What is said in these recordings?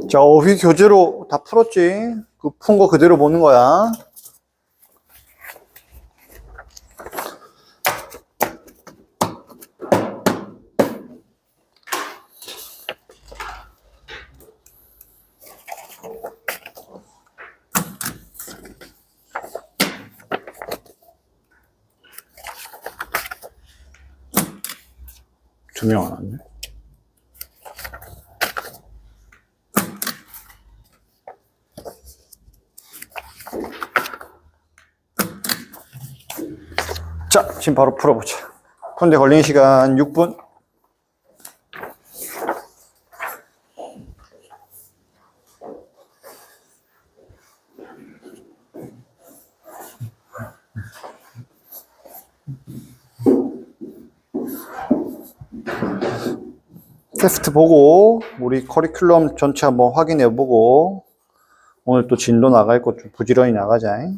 자, 어휘 교재로 다 풀었지? 그 푼 거 그대로 보는 거야. 두 명 안 왔네. 자, 지금 바로 풀어보자. 푸는데 걸리는 시간 6분. 테스트 보고 우리 커리큘럼 전체 한번 확인해 보고 오늘 또 진도 나갈 것 좀 부지런히 나가자.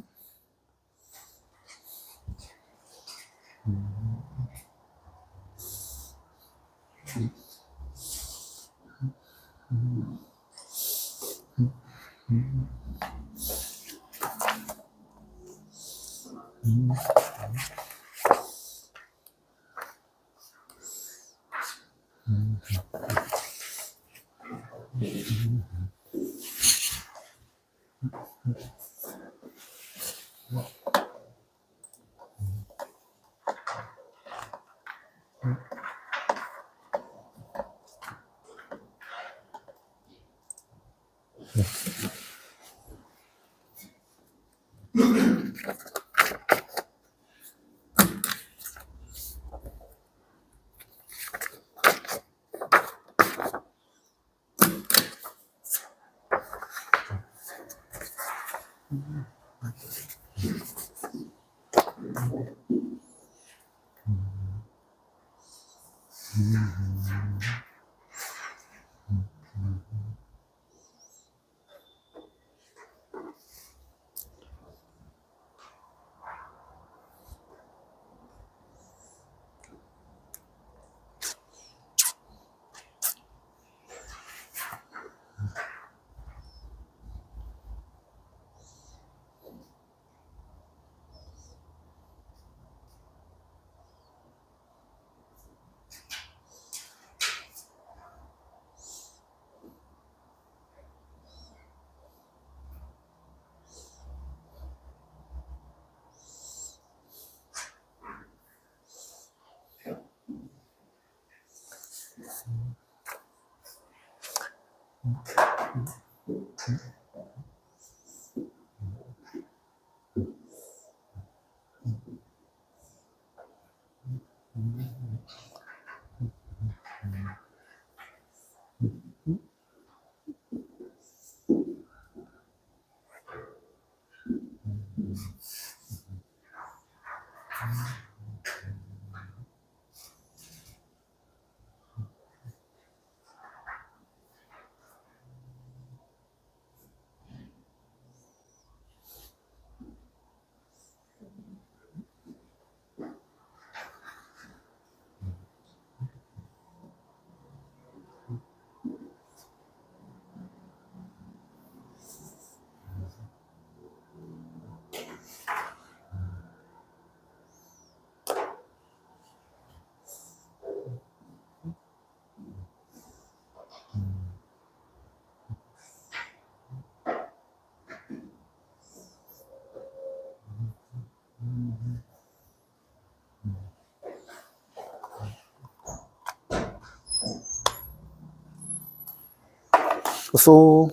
쏘.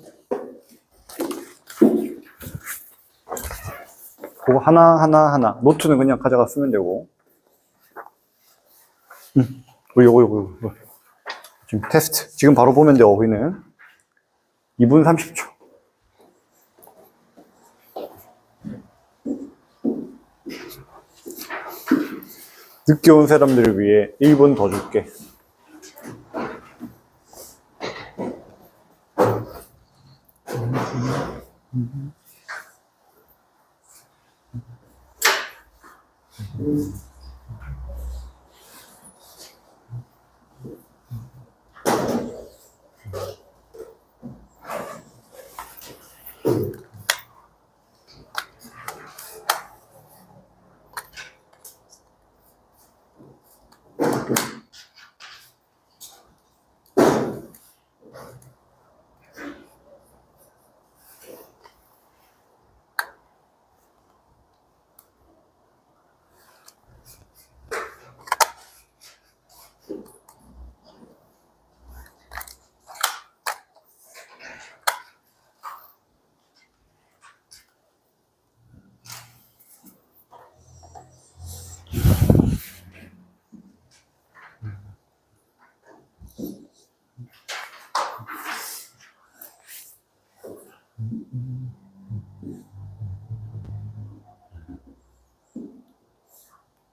그거 하나. 노트는 그냥 가져가 쓰면 되고. 요거. 지금 테스트. 지금 바로 보면 돼, 어휘는. 2분 30초. 늦게 온 사람들을 위해 1분 더 줄게.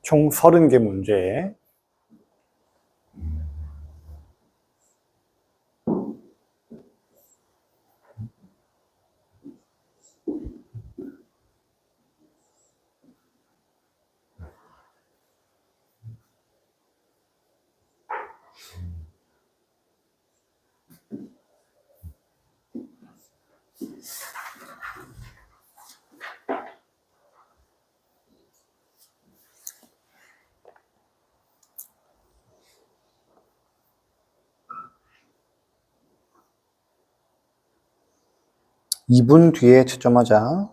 총 30개 문제. 이 분 뒤에 채점하자.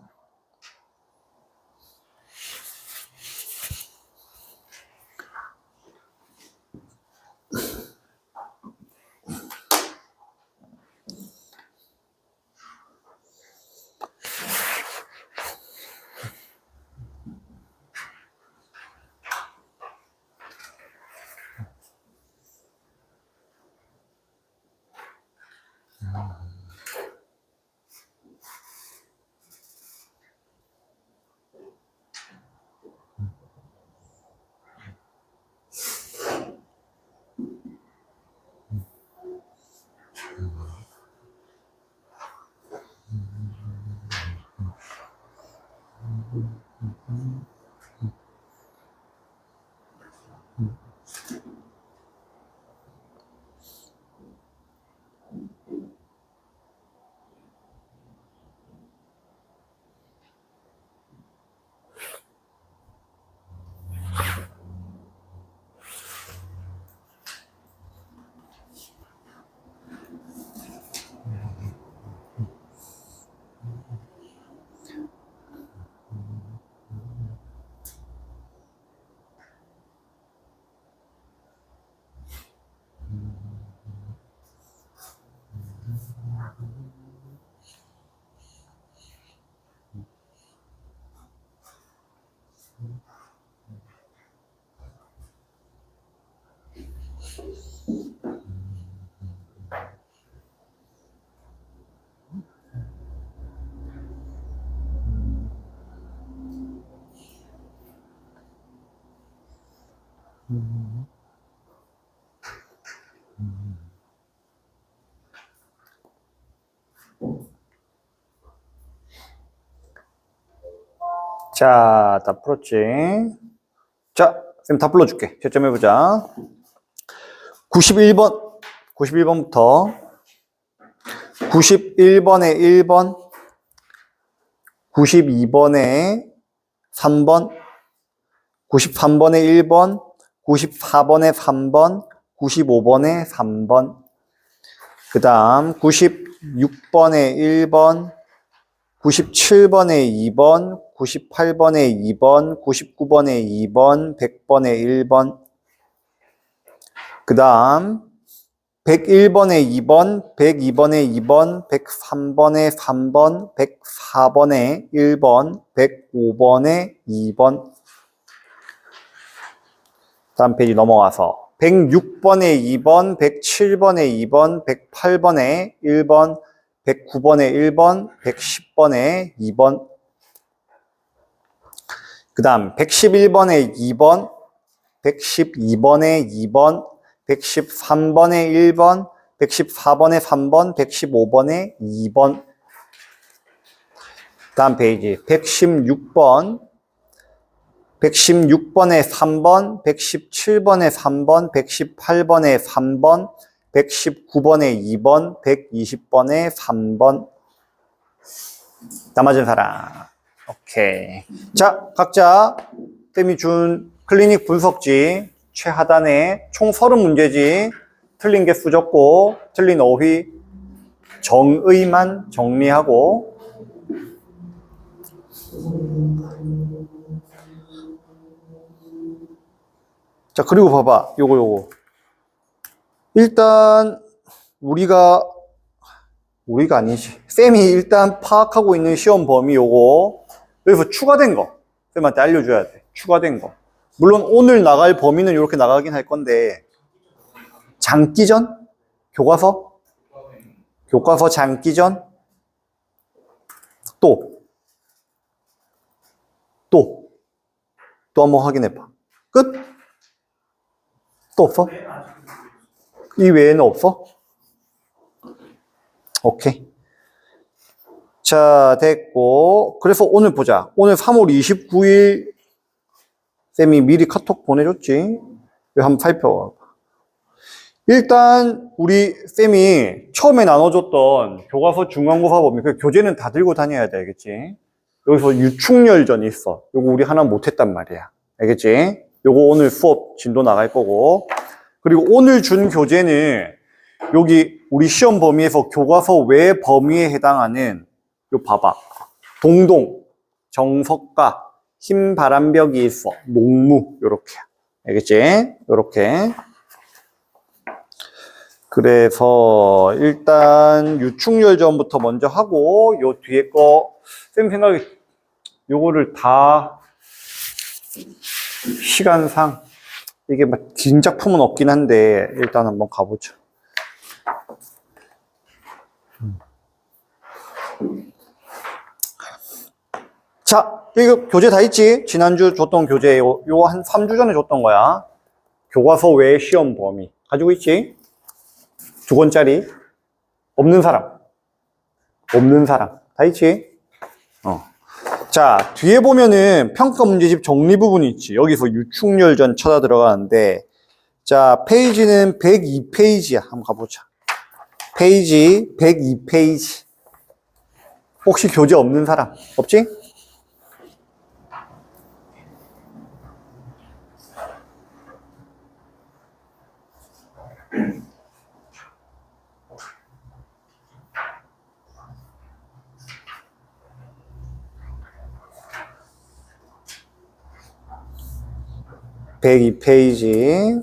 자, 다 풀었지? 자, 쌤 다 불러줄게. 채점해보자. 91번부터 91번에 1번, 92번에 3번, 93번에 1번, 94번에 3번, 95번에 3번, 그 다음 96번에 1번, 97번에 2번, 98번에 2번, 99번에 2번, 100번에 1번, 그 다음 101번에 2번, 102번에 2번, 103번에 3번, 104번에 1번, 105번에 2번. 다음 페이지 넘어가서 106번에 2번, 107번에 2번, 108번에 1번, 109번에 1번, 110번에 2번. 그 다음 111번에 2번, 112번에 2번, 113번에 1번, 114번에 3번, 115번에 2번. 다음 페이지 116번, 116번에 3번, 117번에 3번, 118번에 3번, 119번에 2번, 120번에 3번. 다 맞은 사람. 오케이. 자, 각자 쌤이 준 클리닉 분석지 최하단에 총 30문제지. 틀린 개 수 적고 틀린 어휘 정의만 정리하고. 자, 그리고 봐봐. 요거. 일단 우리가 아니지. 쌤이 일단 파악하고 있는 시험 범위 요거. 여기서 추가된 거 쌤한테 알려줘야 돼. 추가된 거. 물론 오늘 나갈 범위는 이렇게 나가긴 할 건데, 장기 전? 교과서 장기 전? 또 한번 확인해봐. 끝? 또 없어? 이 외에는 없어? 오케이. 자, 됐고. 그래서 오늘 보자. 오늘 3월 29일 쌤이 미리 카톡 보내줬지. 여기 한번 살펴봐. 일단 우리 쌤이 처음에 나눠줬던 교과서 중간고사 범위, 그 교재는 다 들고 다녀야 돼, 알겠지? 여기서 유충열전이 있어. 요거 우리 하나 못했단 말이야, 알겠지? 요거 오늘 수업 진도 나갈 거고. 그리고 오늘 준 교재는 여기 우리 시험 범위에서 교과서 외 범위에 해당하는 요 봐봐. 동동, 정석가, 흰바람벽이 있어. 농무, 요렇게. 알겠지? 요렇게. 그래서 일단 유충열전부터 먼저 하고, 요 뒤에 거 쌤 생각에 요거를 다 시간상 이게 막 긴 작품은 없긴 한데 일단 한번 가보죠. 자, 이거 교재 다 있지? 지난주 줬던 교재 요거 한 3주 전에 줬던 거야. 교과서 외 시험 범위 가지고 있지? 2권짜리. 없는 사람 다 있지? 자, 뒤에 보면은 평가 문제집 정리 부분이 있지. 여기서 유충열전 찾아 들어가는데, 자, 페이지는 102페이지야. 한번 가보자. 페이지 102페이지. 혹시 교재 없는 사람 없지? (102페이지)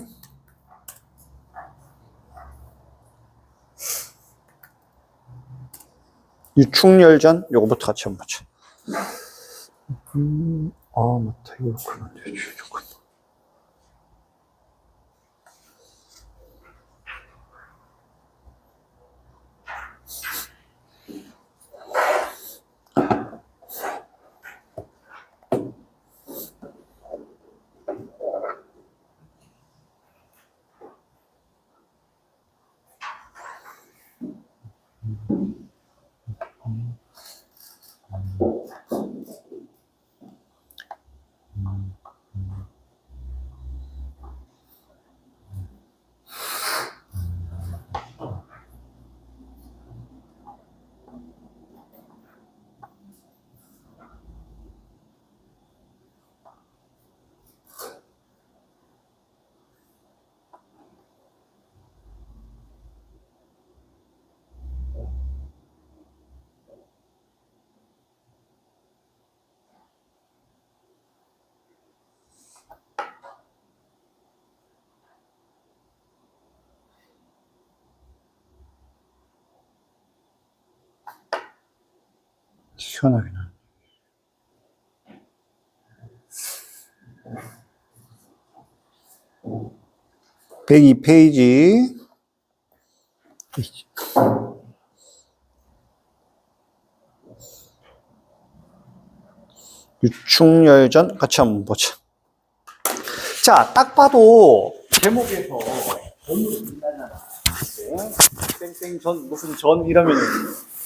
유충열전 요거부터 같이 한번 보자. 맞다. 이거 그런데 주죠. 시원하게 나. (102페이지) 유충열전 같이 한번 보자. 자, 딱 봐도 제목에서 전으로 끝나잖아. 땡땡전 무슨 전 이러면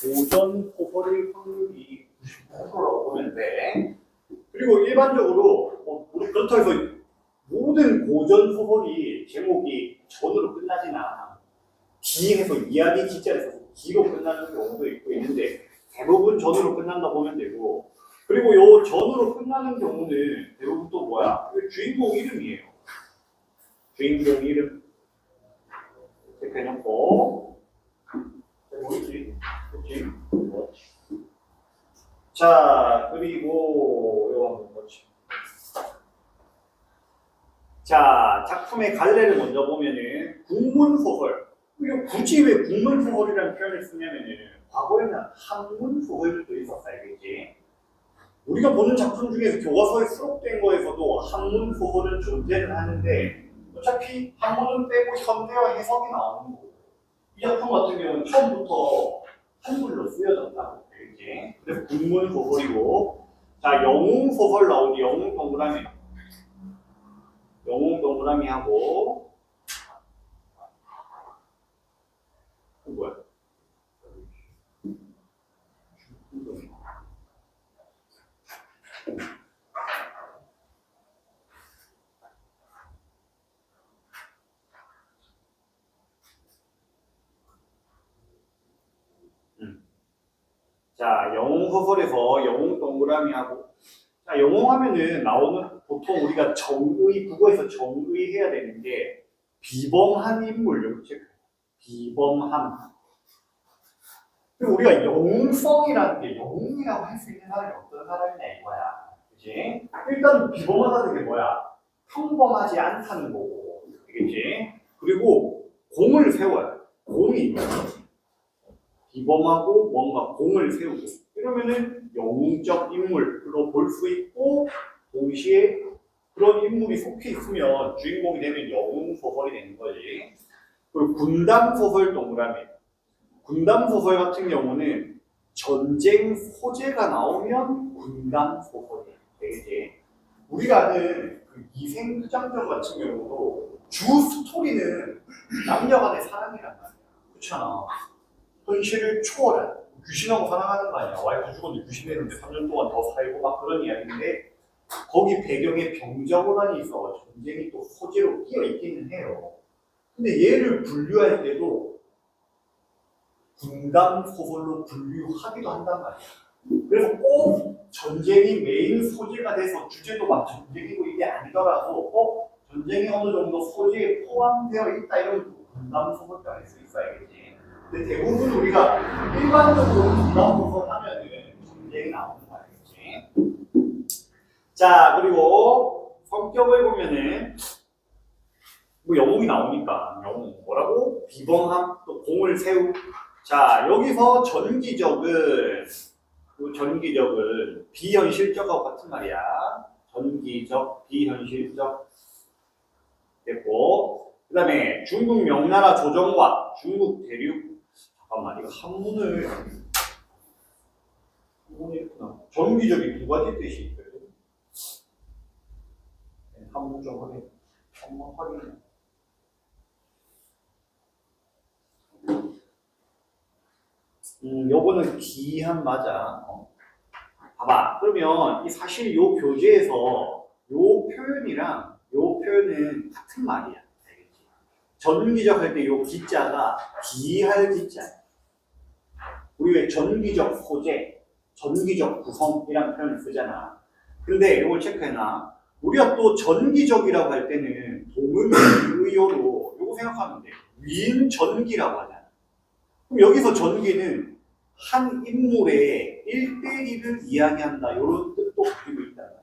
고전 포벌일 확률이 90%라고 보면 돼. 그리고 일반적으로 뭐 물가 그렇다고 해서 모든 고전 소설이 제목이 전으로 끝나진 않아. 기에서 이야기 기자에서 기로 끝나는 경우도 있고 있는데 대부분 전으로 끝난다 보면 되고, 그리고 요 전으로 끝나는 경우는 대부분 또 뭐야? 주인공 이름이에요. 주인공 이름 이렇게 해놓고 뭐있지? 그치? 자, 그리고 요 한번 보지. 자, 작품의 갈래를 먼저 보면은 국문소설. 이거 굳이 왜 국문소설이라는 표현을 쓰냐면은 과거에는 한문소설도 있었어, 알겠지? 우리가 보는 작품 중에서 교과서에 수록된 거에서도 한문소설은 존재를 하는데 어차피 한문은 빼고 현대화 해석이 나오는 거고, 이 작품 같은 경우는 처음부터 한글로 쓰여졌다, 알겠지? 그래서 국문소설이고, 자, 영웅소설 나오지. 영웅 동그라미. 영웅 동그라미 하고, 뭐야? 자, 영웅 소설에서 영웅 동그라미 하고, 자, 영웅 하면은 나오는 보통 우리가 정의, 국어에서 정의 해야 되는 게 비범한 인물, 이렇게 비범함. 그리고 우리가 영웅성이라는 게 영웅이라고 할 수 있는 사람이 어떤 사람이냐 이거야. 그치? 일단 비범하다는 게 뭐야? 평범하지 않다는 거고. 그치? 그리고 공을 세워야 돼. 공이 있는 거지. 비범하고 뭔가 공을 세우고. 이러면은 영웅적 인물로 볼 수 있고, 동시에 그런 인물이 속해 있으면 주인공이 되면 영웅 소설이 되는 거지. 그리고 군담 소설 동그라미. 군담 소설 같은 경우는 전쟁 소재가 나오면 군담 소설이 되겠지. 우리가 아는 그 이생투장전 같은 경우도 주 스토리는 남녀 간의 사랑이란 말이야. 그렇잖아. 현실을 초월한 귀신하고 사랑하는 거 아니야. 와이프 죽었는데 귀신 되는데 3년 동안 더 살고 막 그런 이야기인데, 거기 배경에 병자호란이 있어 전쟁이 또 소재로 끼어 있기는 해요. 근데 얘를 분류할 때도 군담 소설로 분류하기도 한단 말이야. 그래서 꼭 전쟁이 메인 소재가 돼서 주제도 막 전쟁이고 이게 아니더라도 꼭 전쟁이 어느 정도 소재에 포함되어 있다 이런 군담 소설도 할 수 있어야겠지. 근데 대부분 우리가 일반적으로 군담 소설 하면은 전쟁이 나오는 거 알겠지? 자, 그리고 성격을 보면은 뭐 영웅이 나오니까 영웅 뭐라고? 비범함, 또 공을 세우. 자, 여기서 전기적은 비현실적하고 같은 말이야. 전기적, 비현실적 됐고, 그 다음에 중국 명나라 조정과 중국 대륙. 잠깐만, 이거 한문이 있구나. 전기적이 두 가지 뜻이 있거든. 한문 좀 확인. 한번 확인해. 요거는 기한 맞아. 봐봐. 그러면 이 사실 요 교재에서 요 표현이랑 요 표현은 같은 말이야. 알겠지? 전기적 할 때 요 기자가 기할 기자야. 우리 왜 전기적 소재, 전기적 구성이라는 표현을 쓰잖아. 근데 요걸 체크해놔. 우리가 또 전기적이라고 할 때는 동음의어로 요거 생각하면 돼. 위인전기라고 하잖아. 그럼 여기서 전기는 한 인물의 1대1을 이야기한다. 이런 뜻도 가지고 있단 말이야.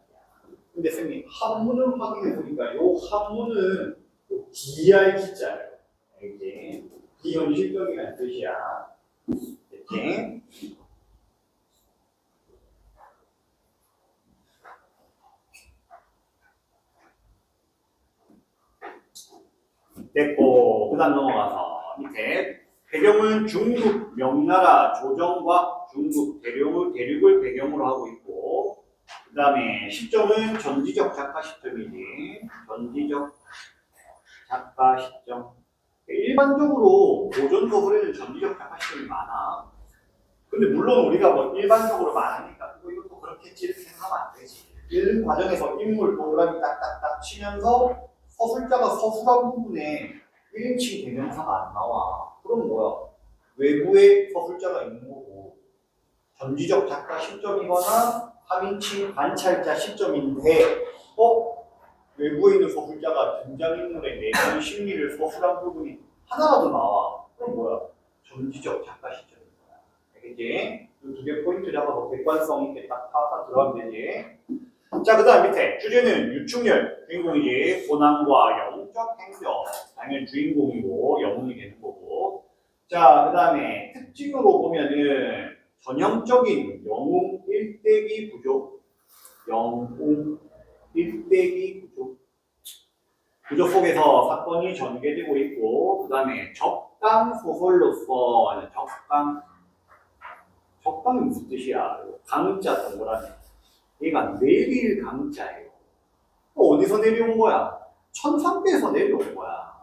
근데 선생님, 한문을 확인해 보니까 요 한문은 기할 기자예요. 알겠지? 비현실적이라는 뜻이야. 이렇게. 됐고, 그 다음 넘어가서 밑에 배경은 중국 명나라 조정과 중국 대륙을 배경으로 하고 있고, 그 다음에 시점은 전지적 작가 시점이지. 전지적 작가 시점. 일반적으로 고전 소설에는 전지적 작가 시점이 많아. 근데 물론 우리가 뭐 일반적으로 많으니까 이것도 그렇겠지 이렇게 생각하면 안 되지. 읽는 과정에서 인물 동그라미 딱딱딱 치면서 서술자가 서술한 부분에 1인칭 대명사가 안 나와. 그럼 뭐야? 외부에 서술자가 있는 거고 전지적 작가 시점이거나 3인칭 관찰자 시점인데 외부에 있는 서술자가 등장인물의 내면 심리를 서술한 부분이 하나라도 나와. 그럼 뭐야? 전지적 작가 시점인 거야. 알겠지? 이 두 개 포인트 잡아서 객관성 있게 딱 파악하고 들어가면 되지. 자, 그 다음 밑에 주제는 유충렬, 주인공이지. 고난과 영적 행적, 당연히 주인공이고 영웅이 되는 거고. 자, 그 다음에 특징으로 보면은 전형적인 영웅 일대기 구조, 영웅 일대기 구조. 구조 속에서 사건이 전개되고 있고, 그 다음에 적강 소설로서 적강이 무슨 뜻이야? 강자 동그라미. 얘가 내릴 강자예요. 어디서 내려온 거야? 천상계에서 내려온 거야.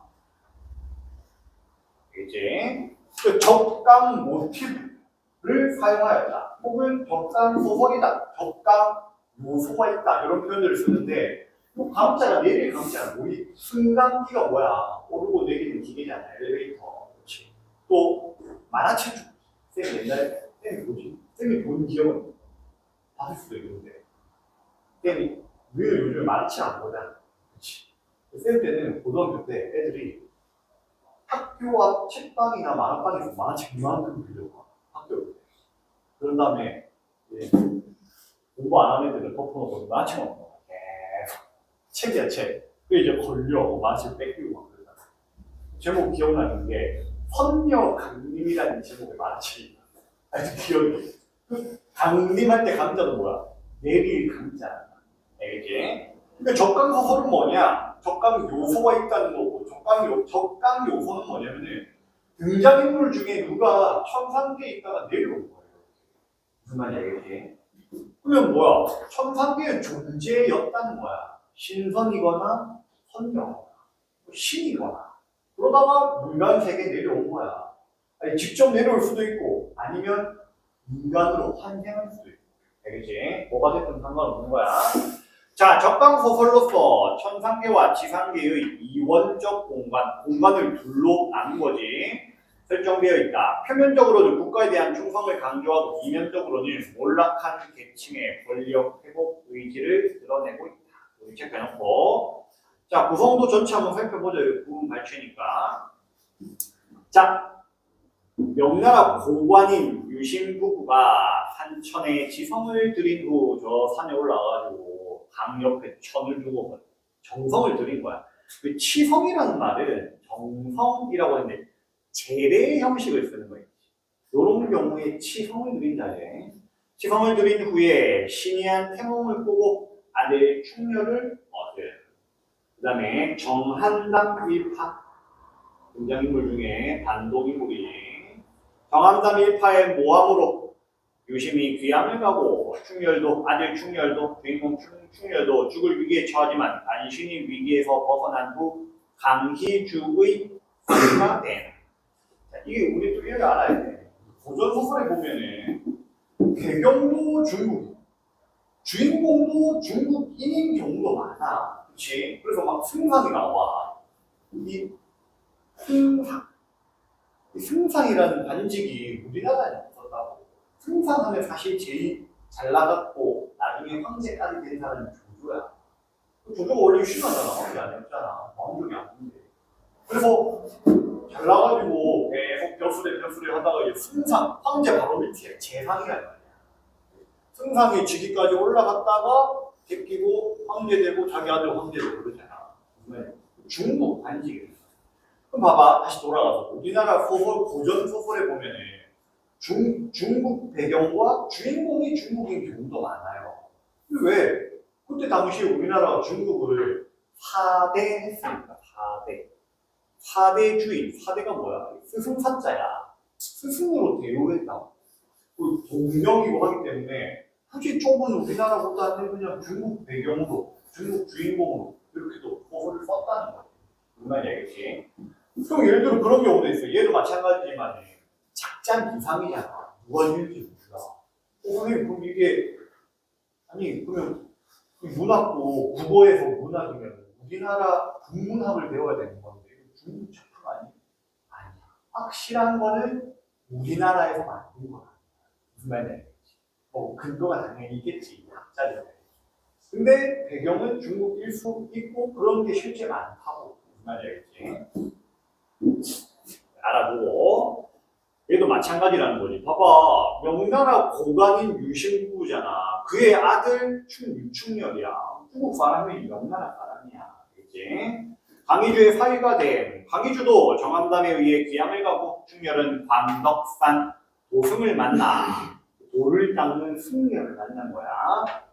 이제 그 적강 모티브를 사용하였다. 혹은 적강 소설이다. 적강 요소가 있다. 이런 표현들을 쓰는데 강자가 내릴 강자는 우리 승강기가 뭐야? 오르고 내리는 기계잖아. 엘리베이터. 그렇지. 또 만화책 쌤 옛날에 쌤이 뭐지? 쌤이 본 기억은 받을 수도 있는데 쌤이 왜 요즘 만화책 안 보냐? 그렇지. 쌤 때는 고등학교 때 애들이 학교 앞 책방이나 만화방에서 만화책 이만큼 빌려가. 학교 때. 그런 다음에 공부 안 하는 애들은 덮어놓고 만화책 먹어. 계속 책이야 책. 그 이제 걸려 만화책 뺏기고 막 그러잖아. 제목 기억나는 게 선녀 강림이라는 제목의 만화책이 아주 기억이. 그 강림할 때 강자도 뭐야? 내릴 강자. 알겠지? 근데 적강 소설은 뭐냐? 적강 요소가 있다는 거고, 적강 요소는 뭐냐면은 등장인물 중에 누가 천상계에 있다가 내려온 거예요. 무슨 말인지 알겠지? 그러면 뭐야? 천상계의 존재였다는 거야. 신선이거나 선녀거나 신이거나. 그러다가 물간세계에 내려온 거야. 아니, 직접 내려올 수도 있고, 아니면 인간으로 환생할 수도 있고. 알겠지? 뭐가 됐든 상관없는 거야. 자, 적강소설로서 천상계와 지상계의 이원적 공간을 둘로 나눈 거지. 설정되어 있다. 표면적으로는 국가에 대한 충성을 강조하고 이면적으로는 몰락한 계층의 권력 회복 의지를 드러내고 있다. 여기 체크해놓고. 자, 구성도 전체 한번 살펴보죠. 부분 발췌니까. 자, 명나라 고관인 유신 부부가 산천에 지성을 들인 후 저 산에 올라가가지고 강 옆에 천을 두고 정성을 들인 거야. 그 치성이라는 말은 정성이라고 하는데 재래 형식을 쓰는 거예요. 이런 경우에 치성을 들인 자에 치성을 들인 후에 신이한 태몽을 꾸고 아들 충렬을 얻은. 그 다음에 정한담 일파 등장인물 중에 단독인물이지. 정한담 일파의 모함으로 유심히 귀양을 가고 아들 충렬도 주인공 충렬도 죽을 위기에 처하지만 간신히 위기에서 벗어난 후 강희주의 사가 된. 이게 우리 또 이렇게 알아야 돼. 고전소설에 보면은 배경도 중국, 주인공도 중국인인 경우도 많아. 그렇지? 그래서 막 승상이 나와. 이 승상이라는 관직이 우리나라에 없었다고. 승상하면 사실 제일 잘 나갔고 나중에 황제까지 된 사람이 조조야. 조조가 원래 유신하잖아. 황제 아니었잖아. 왕족이 아닌데. 그래서 잘 나가지고 계속 벼슬에 하다가 이제 승상, 황제 바로 밑에 재상이란 말이야. 승상이 직위까지 올라갔다가 제끼고 황제 되고 자기 아들 황제 되고 그러잖아. 중국 관직이. 그럼 봐봐. 다시 돌아가서 우리나라 소설, 고전 소설에 보면은 중국 배경과 주인공이 중국인 경우도 많아요. 왜? 그때 당시에 우리나라가 중국을 사대했으니까. 사대주의. 사대가 뭐야? 스승사자야. 스승으로 대우했다. 동명이고 하기 때문에 굳이 좁은 우리나라보다는 그냥 중국 배경으로, 중국 주인공으로 이렇게도 소설을 썼다는 거야. 무슨 말인지 알겠지? 그럼 예를 들어 그런 경우도 있어요. 얘도 마찬가지지만 작전 이상이잖아. 누가 읽을지 몰라. 선생님 그럼 이게 아니 그러면 문학도 국어에서 문학이면 우리나라 국문학을 배워야 되는 건데 중국 작품 아니야? 아니야. 확실한 거는 우리나라에서 만든 거야. 무슨 말인지 알겠지? 근거가 당연히 있겠지. 학자들. 근데 배경은 중국일 수 있고 그런 게 실제 많다고. 무슨 말인지 알겠지? 알아보고. 얘도 마찬가지라는 거지. 봐봐. 명나라 고관인 유신부잖아. 그의 아들 유충렬이야. 중국 사람이 명나라 사람이야. 그치? 강희주의 사위가 된 강희주도 정암담에 의해 귀양을 가고 충렬은 광덕산 도승을 만나 돌을 닦는 승렬을 만난 거야.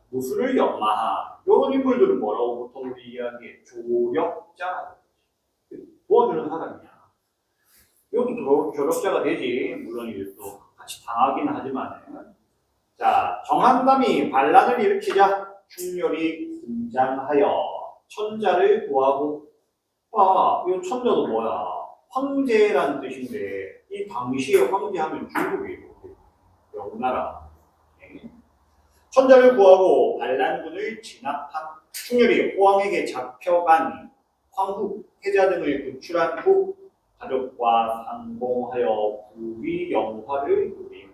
무술을 연마한 이런 인물들은 뭐라고 보통 우리 이야기해? 조력자. 도와주는 사람이야. 이것도 조력자가 되지. 물론 이게 또 같이 당하긴 하지만. 자, 정한담이 반란을 일으키자 충렬이 등장하여 천자를 구하고. 이 천자도 뭐야? 황제라는 뜻인데 이 당시에 황제하면 중국이에요. 명나라. 천자를 구하고 반란군을 진압한 충렬이 호황에게 잡혀간 황후, 태자 등을 구출한 후 가족과 상봉하여 부귀 영화를 누림.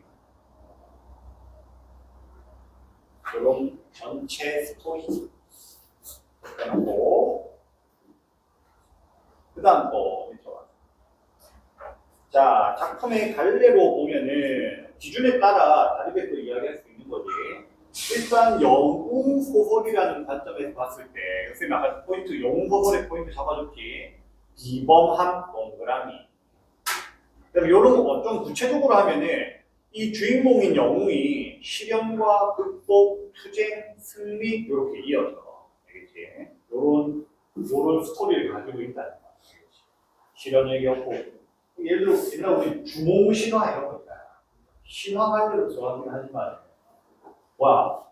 이런 전체 스토리 해놓고 그 다음 거 밑으로. 자, 작품의 갈래로 보면은 기준에 따라 다르게 또 이야기할 수 있는 거지. 일단 영웅 소설이라는 관점에서 봤을 때 선생님 아까 포인트 영웅 소설의 포인트 잡아줬지. 비범함 동그라미. 그럼 이런 거 좀 구체적으로 하면은 이 주인공인 영웅이 시련과 극복, 투쟁, 승리 이렇게 이어져. 알겠지? 요런 스토리를 가지고 있다는 거야. 시련을 겪고 예를 들어 옛날 우리 주몽 신화 이런 거 있잖아. 신화 관계로 들어가긴 하지만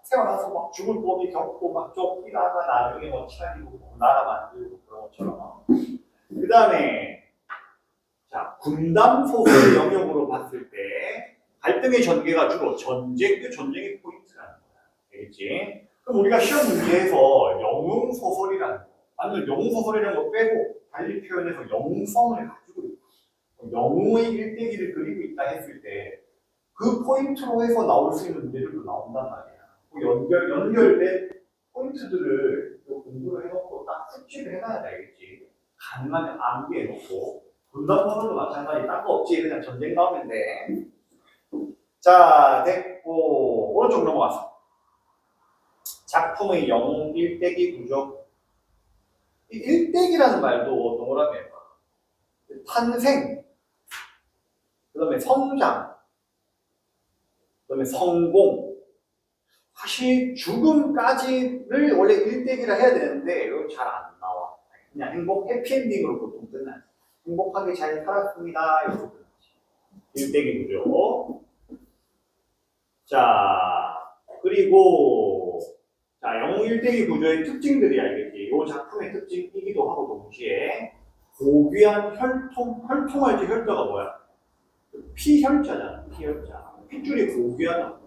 태어나서 막 죽을 법이 겪고 막 쫓기다가 나중에 뭐 차리고 나라 만들고 그런 것처럼. 그 다음에 자, 군담 소설 영역으로 봤을 때 갈등의 전개가 주로 전쟁의 포인트라는 거야. 알겠지? 그럼 우리가 시험 문제에서 영웅 소설이라는 거, 아니면 영웅 소설이라는 거 빼고 달리 표현해서 영웅성을 가지고 있고 영웅의 일대기를 그리고 있다 했을 때 그 포인트로 해서 나올 수 있는 문제들도 나온단 말이야. 연결된 포인트들을 공부를 해놓고 딱 숙지를 해놔야 되겠지. 가능하면 암기해놓고. 군담 소설도 마찬가지. 딴 거 없지. 그냥 전쟁 나오면 돼. 자, 됐고. 오른쪽 넘어갔어. 작품의 영웅 일대기 구조. 이 일대기라는 말도 동그라미 해봐. 탄생, 그 다음에 성장, 그 다음에 성공. 사실 죽음까지를 원래 일대기라 해야 되는데 이거 잘 안 나와. 그냥 해피엔딩으로 보통 끝나요. 행복하게 잘 살았습니다. 이렇게 끝나지. 일대기 구조. 자, 그리고 자, 영웅 일대기 구조의 특징들이 알겠지. 이 작품의 특징이기도 하고 동시에 고귀한 혈통할 때 혈자가 뭐야? 피혈자잖아. 피혈자. 핏줄이 고귀하다.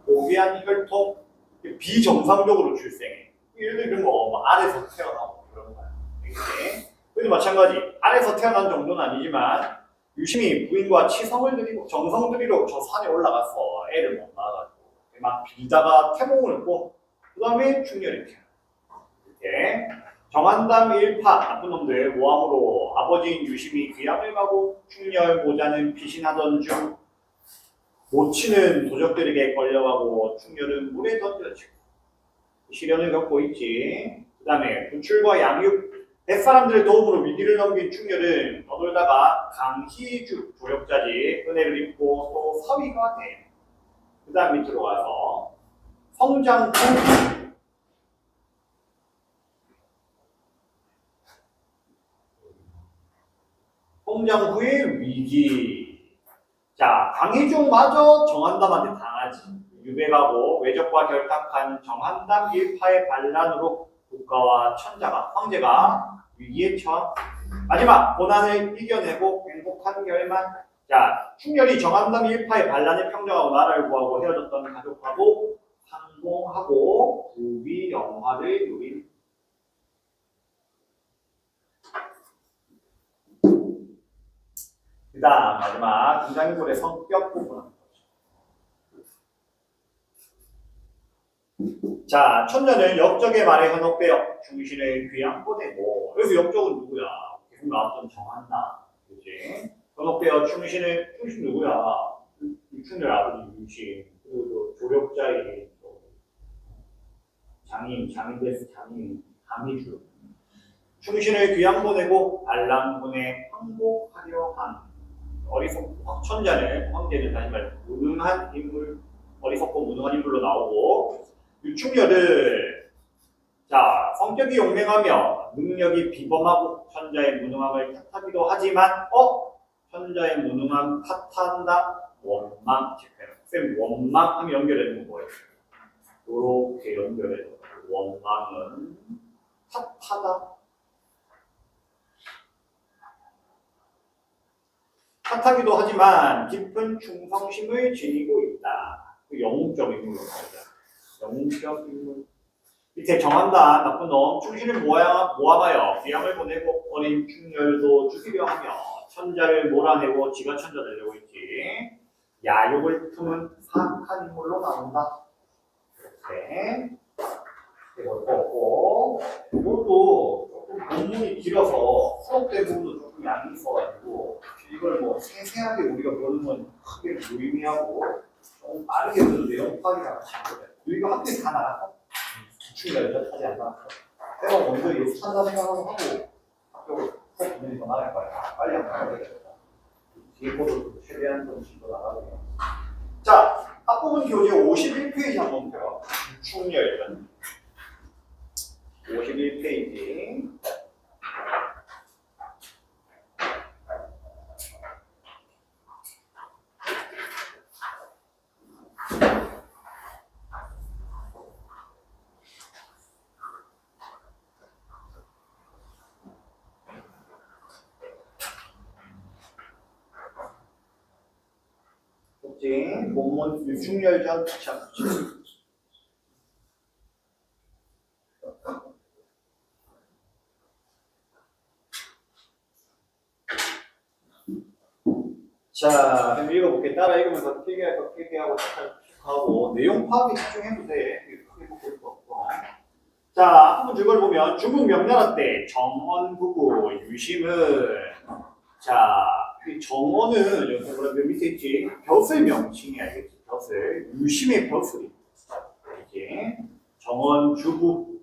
고귀한 혈통, 비정상적으로 출생해. 예를 들면 뭐 아래서 태어나고 그런 거야. 그래도 마찬가지. 아래서 태어난 정도는 아니지만 유심히 부인과 치성을 들이고 정성 들이러 저 산에 올라가서 애를 못 낳아가지고 막 빌다가 태몽을 꿔. 그 다음에 충렬이 태어나. 이렇게 정한담 일파 나쁜 놈들 모함으로 아버지인 유심히 귀양을 가고 충렬 모자는 피신하던 중 모치는 도적들에게 걸려가고 충렬은 물에 던져지고 시련을 겪고 있지. 그 다음에 구출과 양육 뱃사람들의 도움으로 위기를 넘긴 충렬은 떠돌다가 강희주 조력자지 은혜를 입고 또 사위가 돼. 그 다음 밑으로 가서 성장 후 성장 후의 위기. 자, 강희중마저 정한담한테 당하지. 유배가고 외적과 결탁한 정한담 일파의 반란으로 국가와 천자가, 황제가 위기에 처한 마지막 고난을 이겨내고 행복한 결말. 자, 충렬이 정한담 일파의 반란에 평정하고 나라를 구하고 헤어졌던 가족하고 상봉하고 부귀 영화를 누린. 그 다음 마지막 등장인물의 성격 부분. 자, 천자는 역적의 말에 현혹되어 중신을 귀양 보내고, 여기서 역적은 누구야? 계속 나왔던 정한나, 그치? 현혹되어 충신 누구야? 충렬 아버지 유신, 그리고 또 조력자인 장인, 강희주. 충신을 귀양 보내고 알랑군에 항복하려 한 천자는, 황제는 다시 말해 무능한 인물, 어리석고 무능한 인물로 나오고, 유충렬을 자 성격이 용맹하며 능력이 비범하고 천자의 무능함을 탓하기도 하지만 천자의 무능함 탓한다 원망 쌤 원망하면 연결되는 건 뭐예요? 이렇게 연결해서 원망은 탓하다 탓하기도 하지만 깊은 충성심을 지니고 있다. 그 영웅적 인물로 나오죠. 영웅적 인물. 밑에 정한다 나쁜 놈 충신을 모함하여 귀양을 보내고 어린 충렬도 죽이려 하며 천자를 몰아내고 지가 천자 되려고 했지. 야욕을 품은 사악한 인물로 나온다. 이렇게 이것도 이것도 조금 본문이 길어서 수업된 부분도 조금 양이 있어가지고 이걸 뭐 세세하게 우리가 보는 건 크게 무의미하고 좀 빠르게 보는 내용 파악이랑 같이 보자. 이거 학교에 다 나갔어? 주축이라 하지 않나? 내가 먼저 이거 산다 생각하고 학교 꼭 분명히 더 나갈 거야. 빨리 한번 나가야 되겠다. 뒤에 거도 최대한 좀 짚어 나가고요. 자, 앞부분 교재 51페이지 한번 펴봐. 충렬전 51페이지. 본문 유충렬전 참. 자, 한번 읽어볼게. 따라 읽으면서 필기하고 체크하고 내용 파악에 집중해도 돼. 크게 볼 거 없고. 자, 한번 이걸 보면 중국 명나라 때 정원 부부 유심은 자. 정원은 여기 뭐라 밑에 있지? 벼슬 명칭이 알겠지? 벼슬 유심의 벼슬이 이게 정원 주부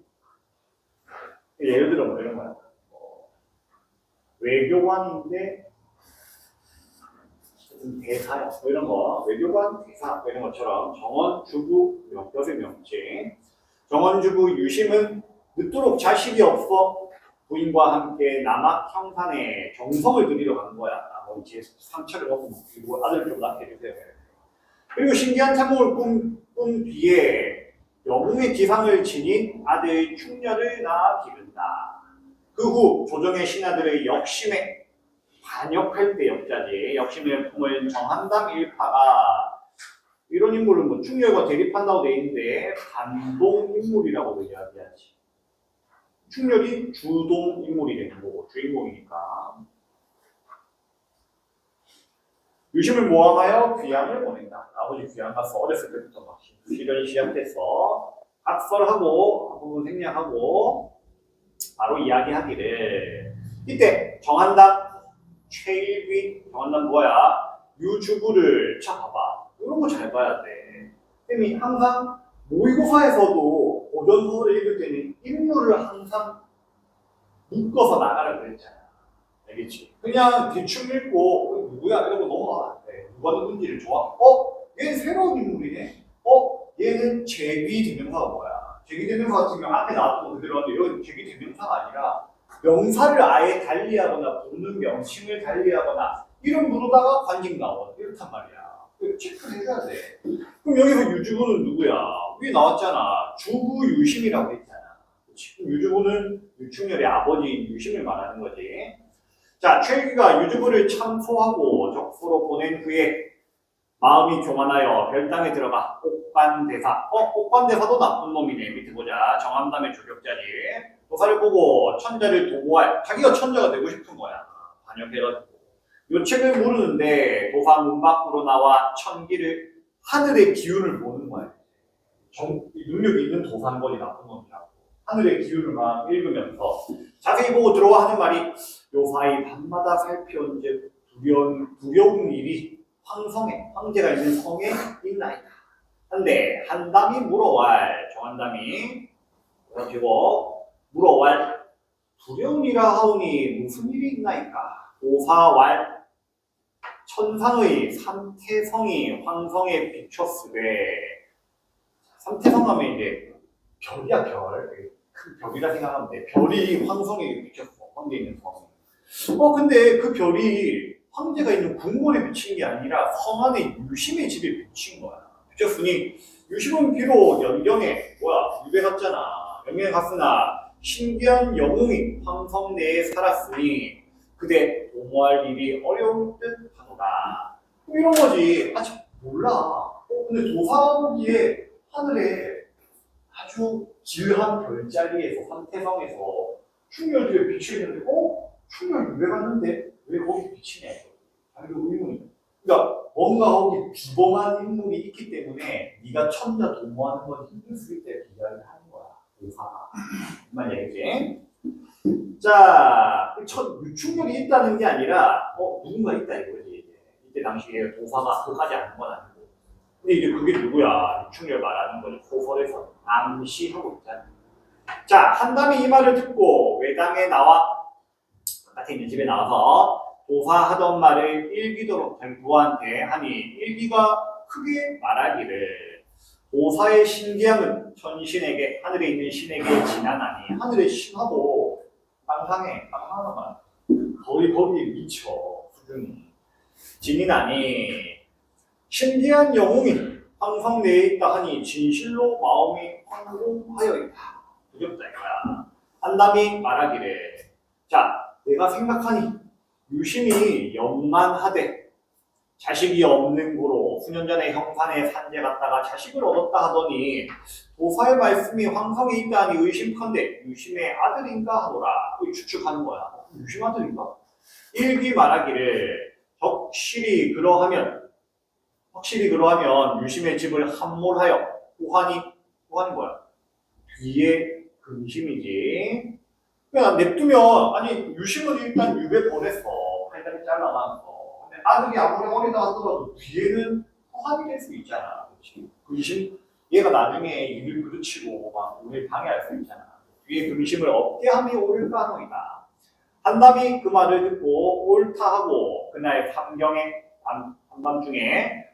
예를 들어 뭐 이런 거야 외교관인데 대사야 뭐 이런 거 외교관 대사 뭐 이런 것처럼 정원 주부 벼슬 명칭 정원 주부 유심은 늦도록 자식이 없어 부인과 함께 남학 형산에 정성을 들이러 간 거야. 이제 상처를 먹고 그리고 아들을 좀 낳게 해주세요. 그리고 신기한 탐욕을 꾼 뒤에 영웅의 기상을 지닌 아들 충렬을 낳아 기른다. 그 후 조정의 신하들의 역심에 반역할 때 역자지 역심을 품을 정한담 일파가 이런 인물은 뭐 충렬과 대립한다고 돼 있는데 반동 인물이라고도 이야기하지. 충렬이 주동 인물이 되는 거고 주인공이니까. 유심을 모함하여 귀양을 보낸다. 아버지 귀양 가서 어렸을 때부터 막 시련이 시작돼서 학설하고 부분 생략하고 바로 이야기하기를 이때 정한담 최일귀 정한담 뭐야? 유주부를 찾아봐. 이런 거 잘 봐야 돼. 쌤이 항상 모의고사에서도 고전소설을 읽을 때는 인물을 항상 묶어서 나가라 그랬잖아. 알겠지? 그냥 대충 읽고 누구야 이러고 넘어가면 안 돼. 누가 누군지를 좋아. 얘는 새로운 인물이네. 얘는 제비대명사가 뭐야? 제비대명사 같은 경우 앞에 나왔던 거 그대로 하는데 이건 제비대명사가 아니라 명사를 아예 달리하거나 부르는 명칭을 달리하거나 이름 부르다가 관직 나와. 이렇단 말이야. 체크를 해줘야 돼. 그럼 여기서 유주부는 누구야? 위에 나왔잖아. 주부 유심이라고 했잖아. 지금 유주부는 유충렬의 아버지인 유심을 말하는 거지. 자, 최규가 유주부를 참소하고 적소로 보낸 후에 마음이 교만하여 별당에 들어가 옥관대사. 옥관대사도 나쁜 놈이네. 밑에 보자. 정암담의 조력자리. 도사를 보고 천자를 도모할. 자기가 천자가 되고 싶은 거야. 반역해가지고. 요 책을 모르는데 도사 문 밖으로 나와 천기를 하늘의 기운을 보는 거야. 능력이 있는 도사인거리 나쁜 놈이라고. 하늘의 기운을 막 읽으면서 자세히 보고 들어와 하는 말이 요사이 밤마다 살피온즉 두려운 일이 황성에 황제가 있는 성에 있나이다. 한데 한담이 물어왈 정한담이 그리고 물어왈 두려움이라 하오니 무슨 일이 있나이까. 도사왈 천상의 삼태성이 황성에 비쳤으되 삼태성 하면 이제 별이야 별. 큰 별이라 생각하면 돼. 별이 황성에 비쳤어. 황제 있는 성. 근데 그 별이 황제가 있는 궁궐에 비친 게 아니라 성 안에 유심의 집에 비친 거야. 비쳤으니 유심은 비록 연경에 유배 갔잖아. 연경에 갔으나 신기한 영웅이 황성 내에 살았으니 그대 도모할 일이 어려울 듯 하노라. 이런 거지. 아직 몰라. 근데 도사보기에 하늘에 아주 길한 별자리에서 삼태성에서 충렬집에 비치는데 충렬 왜 갔는데 왜 거기 비치네? 자기가 의문이. 그러니까 뭔가 거기 비범한 인물이 있기 때문에 네가 천자 도모하는 건 힘들었을 때 비하를 하는 거야. 도사가. 이만 얘기지. 자, 유충렬이 있다는 게 아니라 누군가 있다 이거지. 이때 당시에 도사가 그까지 아는 건 아니고. 근데 이제 그게 누구야? 유충렬 말하는 거지. 소설에서 암시하고 있잖아. 자, 한담이 이 말을 듣고 외당에 나와 바깥에 있는 집에 나와서 도사하던 말을 일기도록 부하한테 하니 일기가 크게 말하기를 도사의 신기함은 천신에게 하늘에 있는 신에게 지나나니 하늘의 신하고 땅상에 땅하나만 거기에 미쳐 수준이 지니나니 신기한 영웅이 황성 내에 있다 하니 진실로 마음이 황홀하여 있다. 두렵다 이거야. 한담이 말하기를 자 내가 생각하니 유심히 연만하되 자식이 없는 고로 수년 전에 형산에 산재 갔다가 자식을 얻었다 하더니 도사의 말씀이 황성에 있다 하니 의심컨대 유심의 아들인가 하노라. 추측하는 거야. 유심 아들인가? 일기 말하기를 확실히 그러하면 유심의 집을 함몰하여 후환이 뭐야? 뒤에 근심이지. 그냥 냅두면 아니 유심은 일단 유배 보냈어. 팔다리 잘라놔서. 근데 아들이 아무리 어리다 하더라도 뒤에는 후환이 될 수 있잖아. 그렇지? 근심 얘가 나중에 일을 그르치고 막 우리를 방해할 수 있잖아. 뒤에 근심을 얻게 함이 옳을까 하노이다. 한담이 그 말을 듣고 옳다 하고 그날 삼경에 한밤중에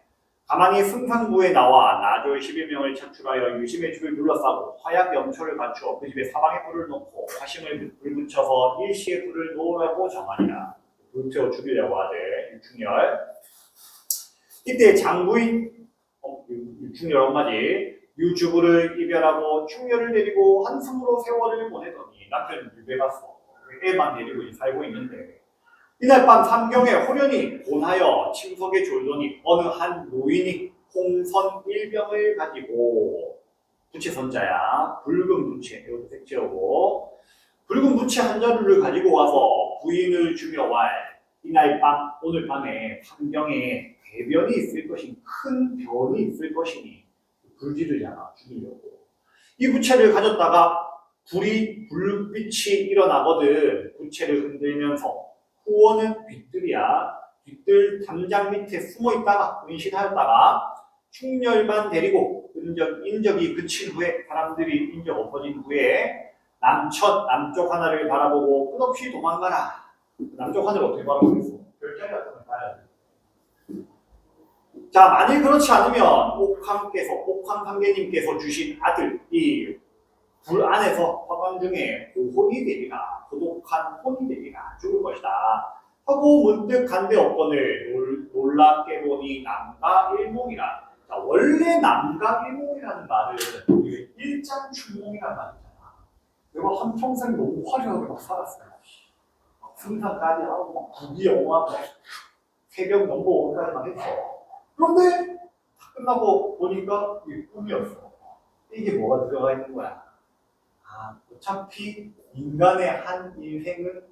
가만히 승상부에 나와 나졸 11명을 차출하여 유심의 집을 둘러싸고 화약 염초를 갖추어 그 집에 사방에 불을 놓고 화심을 불 붙여서 일시에 불을 놓으라고 정하니라. 불태워 죽이려고 하되 유충렬. 이때 장부인 유충렬 엄마지 유주부를 이별하고 충렬을 데리고 한숨으로 세월을 보내더니 남편 유배 갔어. 애만 데리고 살고 있는데 이날 밤 삼경에 호련히 본하여 침석에 졸더니 어느 한 노인이 홍선 1병을 가지고 부채선자야 붉은 부채 이것도 색채우고 붉은 부채 한 자루를 가지고 와서 부인을 주며 왈 이날 밤 오늘 밤에 삼경에 대변이 있을 것이니 큰 변이 있을 것이니 불지르잖아 죽이려고 이 부채를 가졌다가 불빛이 일어나거든 부채를 흔들면서 후원은 뒷뜰이야. 뒷뜰 담장 밑에 숨어있다가 은신하였다가 충렬만 데리고 인적이 그친 후에 사람들이 인적 엎어진 후에 남쪽 하나를 바라보고 끝없이 도망가라. 남쪽 하늘을 어떻게 바라보고 있어? 별자리 같은 걸 봐야 돼. 자, 만일 그렇지 않으면 옥황 상계님께서 주신 아들 이 불 안에서 화관 중에 고혼이 되리라. 고독한 혼이 되리라. 죽을 것이다. 하고 문득 간데 없거늘 놀랍게 보니 남가 일몽이라. 자, 원래 남가 일몽이라는 말은 우리가 일장춘몽이라는 말이잖아. 내가 한평생 너무 화려하게 막 살았어요. 승상까지 하고 막 국위영화하고 새벽 넘버 1까지 막 했어. 그런데 다 끝나고 보니까 이게 꿈이었어. 이게 뭐가 들어가 있는 거야? 아, 어차피 인간의 한 인생은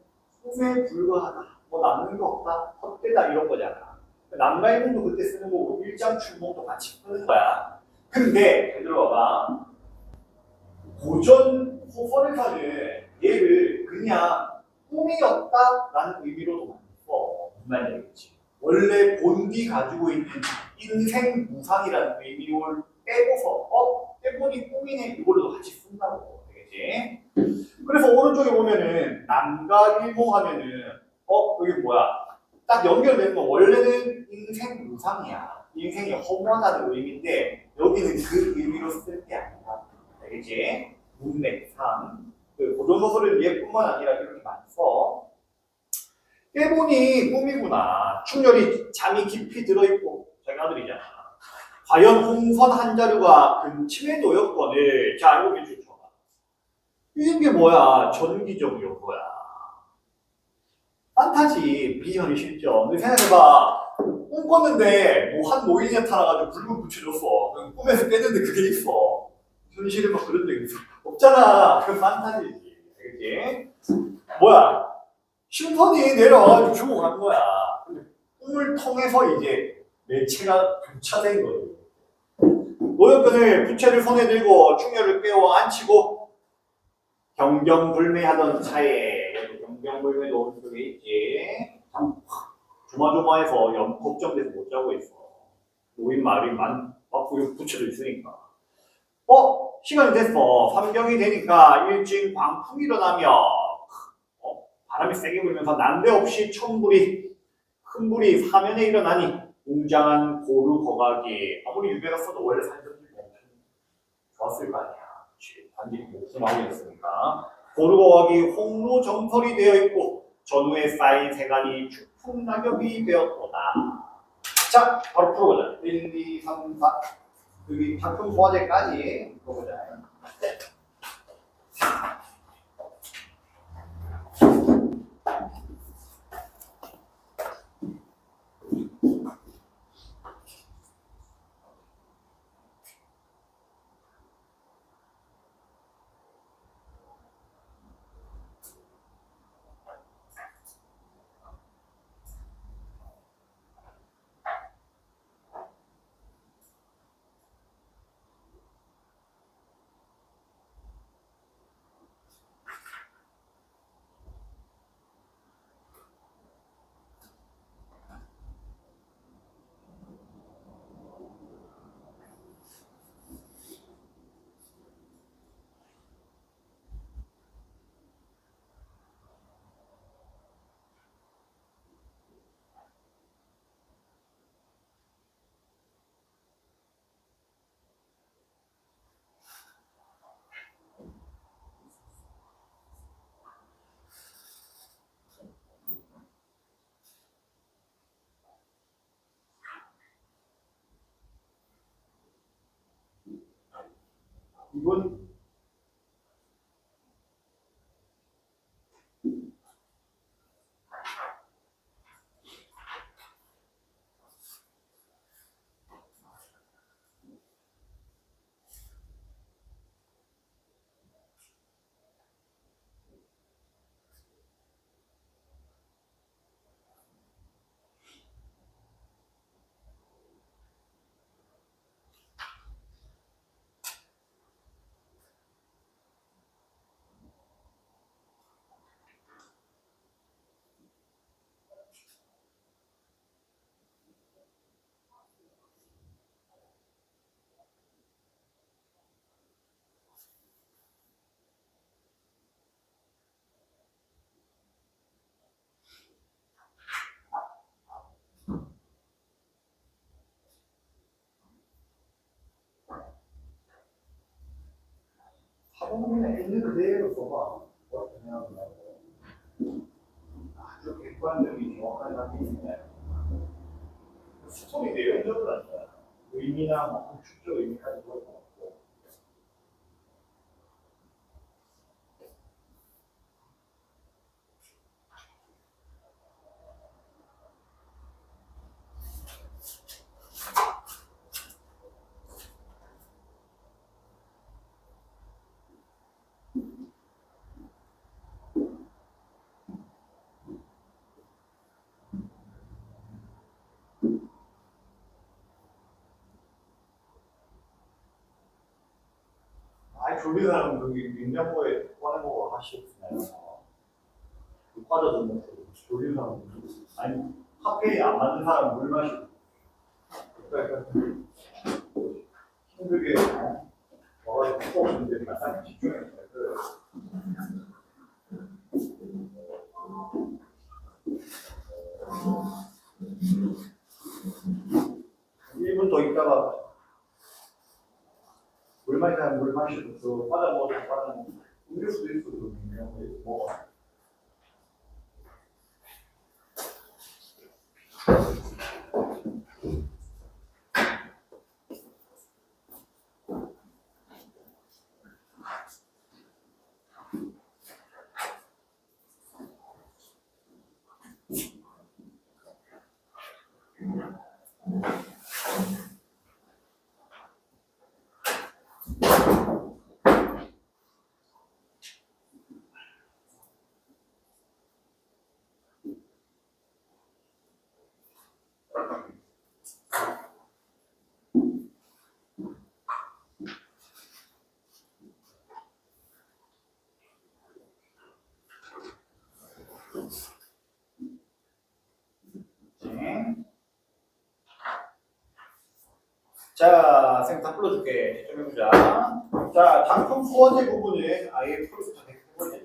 꿈에 불과하다. 뭐 남는 거 없다. 헛되다 이런 거잖아. 남가이몽도 그때 쓰는 거고 일장춘몽도 같이 쓰는 거야. 근데 잘 들어봐. 고전 소설에서는 얘를 그냥 꿈이었다라는 의미로도 많이 써. 무슨 말인지. 원래 본디 가지고 있는 인생 무상이라는 의미를 빼고서 빼보니 꿈이네 이걸로도 같이 쓴다고. 되겠지? 그래서 오른쪽에 보면은 남과 일몽 하면은 여기 뭐야? 딱 연결되는 거 원래는 인생 무상이야. 인생이 허무하다는 의미인데 여기는 그 의미로 쓸 게 아니야. 알겠지? 문맥상 그 고전소설은 얘뿐만 아니라 이렇게 많이 써. 깨보니 꿈이구나. 충렬이 잠이 깊이 들어있고 자기 아들이잖아. 과연 홍선 한 자루가 근침의 노였거늘. 자, 알고 계시죠? 이게 뭐야? 전기적 요소야. 판타지, 비현이 실전. 근데 생각해봐. 꿈 꿨는데 뭐 한 노인이 나타나가지고 불금 붙여줬어. 그럼 꿈에서 깼는데 그게 있어. 현실에 막 그런 적 있어. 없잖아. 그건 판타지지. 알겠지? 뭐야? 심판이 내려와가지고 죽어간 거야. 근데 꿈을 통해서 이제 매체가 교차된 거예요. 노역근을 부채를 손에 들고 충혈을 깨워 앉히고 경경불매하던 차에 여기 경경불매도 오른쪽에 있지. 참 조마조마해서 걱정돼서 못 자고 있어. 노인 말이 맞고 부채도 있으니까. 시간이 됐어. 삼경이 되니까 일진 광풍이 일어나며 바람이 세게 불면서 난데없이 큰 불이 사면에 일어나니 웅장한 고루 거각이 아무리 유배가 써도 원래 살던지 좋았을 거 아니야. 단지 목숨하고 있으니까. 고루 거각이 홍로 정설이 되어 있고 전후에 쌓인 세간이 축풍 낙엽이 되었도다. 자, 바로 풀어보자. 1, 2, 3, 4 여기 작품 소화제까지 풀어보자. 이건 사본문에 있는 그대로 써봐. 아주 객관적이 정확하게 담겨 있네. 스토리 내용적으로 아니야. 의미나 공축적 의미까지 그럴 것 같고. 조리 사람 여기 냉장고에 꺼내먹어 하시겠어요. 과자 좀 먹고 조리 사람 아니 카페인 안 맞는 사람 물 마시고 힘들게 와가지고 먹었는데 약간 집중해서 1분 더 있다가 물 마시면 물 마시고 또 과자 먹으면 과자 먹고 음료수도 있고 그러거든요. 먹어. 자, 쌤 다 풀어줄게. 좀 해보자. 자, 단품 두 번째 부분은 아예 풀어서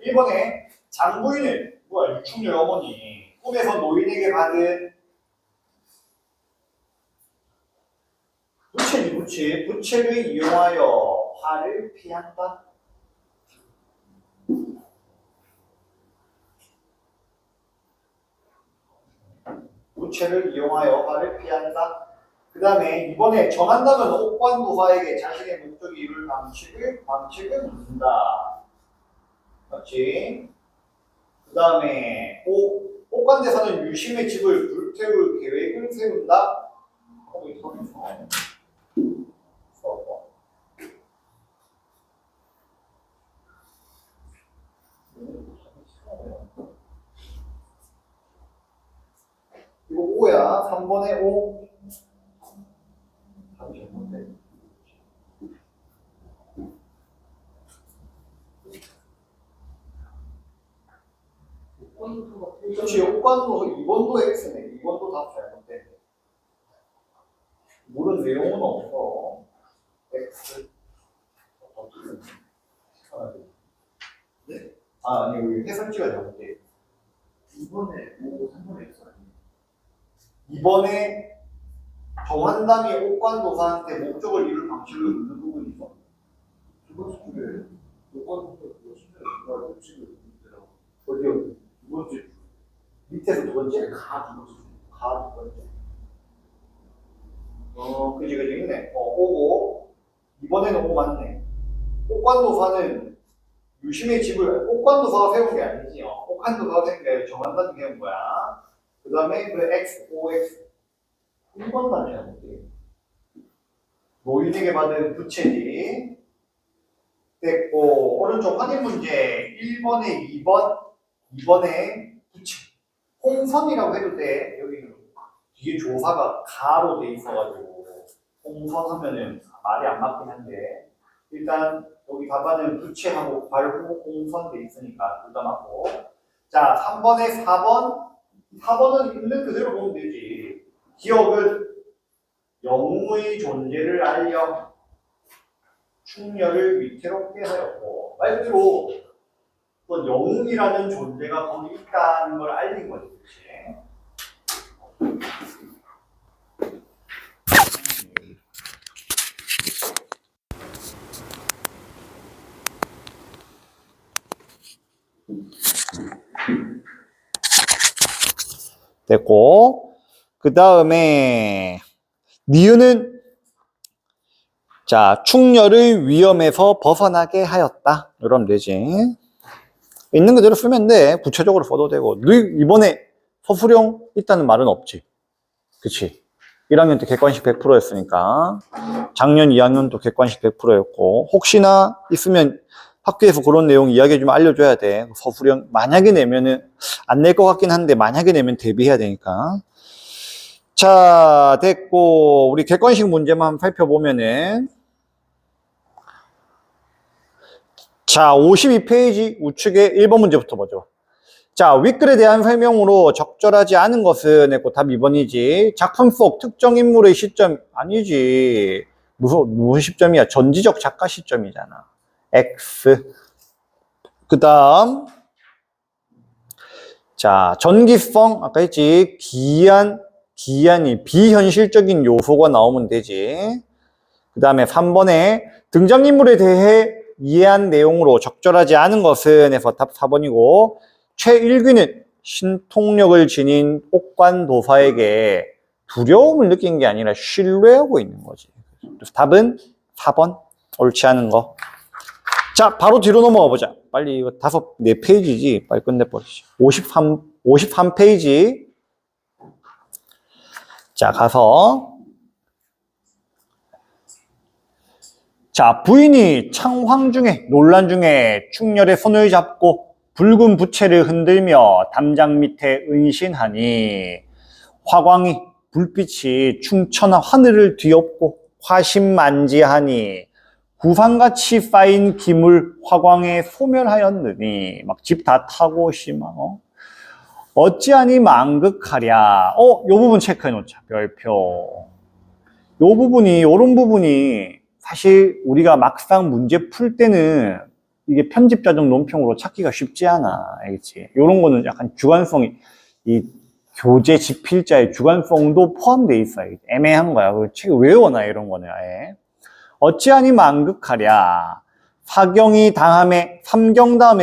1번에 장부인은 뭐야 유충녀 어머니 꿈에서 노인에게 받은 부채를 이용하여 화를 피한다. 부채를 이용하여 화를 피한다. 그 다음에 이번에 정한다면 옥관도사에게 자신의 목적이 이룰 방식을 묻는다. 맞지? 그 다음에 옥관대사는 유심의 집을 불태울 계획을 세운다. 이거 5야. 3번에 5. 그렇지. 옥관도 2번도 X네. 2번도 다 잘못됐네. 모르는 내용은 없어. X. 네? 아, 아니, 여기 해설지가 잘못돼. 2번에 5, 3번에 X 아니에요? 이번에 정한담이 옥관도사한테 목적을 이룰 방식을 묻는 부분이 있어. 두 번째 줄에 옥관도사가 신뢰를 목적을 묻는다고. 어디요? 두 번째 줄. 밑에서 두 번째? 가 두 번째. 가 두 번째. 그지, 있네. 오고. 이번에는 오 맞네. 옥관도사는 유심의 집을, 옥관도사가 세운 게 아니지. 옥관도사가 세운 게 아니라 정한담이 세운 거야. 그 다음에 그 X, OX. 1번 단위 해볼게요. 노인에게 받은 부채지. 됐고, 오른쪽 확인 문제. 1번에 2번에 부채. 홍선이라고 해도 돼. 여기 뒤에 조사가 가로 돼 있어가지고 홍선 하면은 말이 안 맞긴 한데 일단 여기 답안은 부채하고 괄호 홍선 돼 있으니까 둘 다 맞고. 자, 3번에 4번은 있는 그대로 보면 되지. 기억은 영웅의 존재를 알려 충녀를 위태롭게 하였고 말 그대로 어떤 영웅이라는 존재가 거기 있다는 걸 알린 거지. 그치? 됐고, 그 다음에 니은은 자 충녀를 위험에서 벗어나게 하였다. 이러면 되지. 있는 그대로 쓰면 돼. 구체적으로 써도 되고. 이번에 서술형 있다는 말은 없지. 그치? 1학년 때 객관식 100%였으니까 작년 2학년도 객관식 100%였고 혹시나 있으면 학교에서 그런 내용 이야기 좀 알려줘야 돼. 서술형 만약에 내면은 안 낼 것 같긴 한데 만약에 내면 대비해야 되니까. 자, 됐고 우리 객관식 문제만 살펴보면은 자, 52페이지 우측의 1번 문제부터 보죠. 자, 윗글에 대한 설명으로 적절하지 않은 것은 했고 답 2번이지. 작품 속 특정 인물의 시점 아니지. 무슨 시점이야? 전지적 작가 시점이잖아. X. 그 다음 자, 전기성 아까 했지. 기한이 비현실적인 요소가 나오면 되지. 그 다음에 3번에 등장인물에 대해 이해한 내용으로 적절하지 않은 것은 해서 답 4번이고, 최일귀는 신통력을 지닌 옥관도사에게 두려움을 느낀 게 아니라 신뢰하고 있는 거지. 그래서 답은 4번. 옳지 않은 거. 자, 바로 뒤로 넘어가 보자. 빨리 이거 4페이지지. 빨리 끝내버리지. 53페이지. 자, 가서. 자, 부인이 논란 중에 충렬의 손을 잡고 붉은 부채를 흔들며 담장 밑에 은신하니 화광이 불빛이 충천한 하늘을 뒤엎고 화신만지하니 구상같이 쌓인 기물 화광에 소멸하였느니 막 집 다 타고 오시면 어찌하니 망극하랴. 요 부분 체크해 놓자. 별표. 요런 부분이 사실 우리가 막상 문제 풀 때는 이게 편집자적 논평으로 찾기가 쉽지 않아. 알겠지? 요런 거는 약간 주관성이, 이 교재 집필자의 주관성도 포함되어 있어요. 애매한 거야. 책을 외워놔, 이런 거는 아예. 어찌하니 망극하랴. 삼경 다음에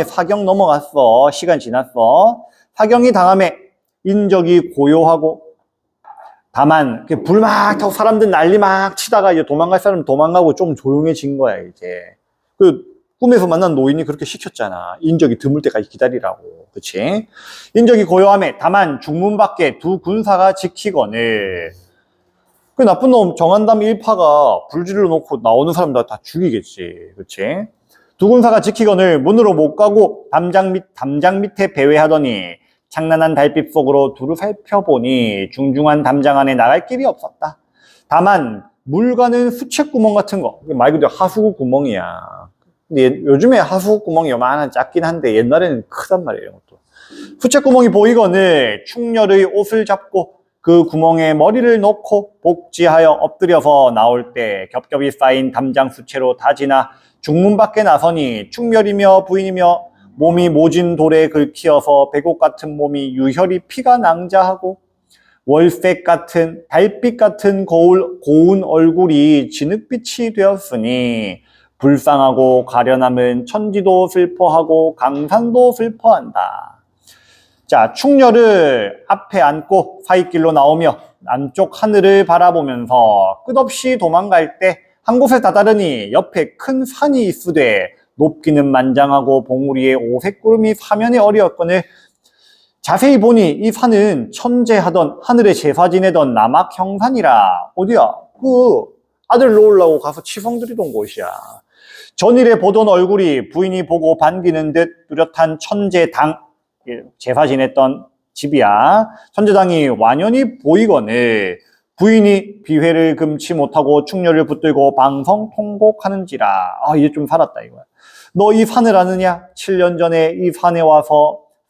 사경 넘어갔어. 시간 지났어. 사경이 당함에 인적이 고요하고, 다만 불 막 타고 사람들 난리 막 치다가 이제 도망갈 사람은 도망가고 좀 조용해진 거야, 이제. 꿈에서 만난 노인이 그렇게 시켰잖아. 인적이 드물 때까지 기다리라고. 그치? 인적이 고요함에 다만 중문 밖에 두 군사가 지키거늘. 그 나쁜 놈 정한담 일파가 불질러 놓고 나오는 사람들 다 죽이겠지. 그치? 두 군사가 지키거늘 문으로 못 가고 담장 밑에 배회하더니 창란한 달빛 속으로 두루 살펴보니 중중한 담장 안에 나갈 길이 없었다. 다만 물가는 수채구멍 같은 거, 말 그대로 하수구 구멍이야. 근데 요즘에 하수구 구멍이 요만한 작긴 한데 옛날에는 크단 말이에요. 이런 것도. 수채구멍이 보이거늘 충렬의 옷을 잡고 그 구멍에 머리를 넣고 복지하여 엎드려서 나올 때 겹겹이 쌓인 담장 수채로 다 지나 중문 밖에 나서니 충렬이며 부인이며 몸이 모진 돌에 긁히어서 배곡 같은 몸이 유혈이 피가 낭자하고 월색 같은 달빛 같은 고운 얼굴이 진흙빛이 되었으니 불쌍하고 가련함은 천지도 슬퍼하고 강산도 슬퍼한다. 자, 충렬을 앞에 안고 사이길로 나오며 안쪽 하늘을 바라보면서 끝없이 도망갈 때 한 곳에 다다르니 옆에 큰 산이 있으되 높기는 만장하고 봉우리에 오색구름이 사면에 어리었거늘 자세히 보니 이 산은 천재하던 하늘에 제사 지내던 남악 형산이라. 어디야? 그 아들 놓으려고 가서 치성드리던 곳이야. 전일에 보던 얼굴이 부인이 보고 반기는 듯 뚜렷한 천재당, 제사 지냈던 집이야. 천재당이 완연히 보이거늘 부인이 비회를 금치 못하고 충렬을 붙들고 방성 통곡하는지라. 이제 좀 살았다 이거야. 너 이 산을 아느냐? 7년 전에 이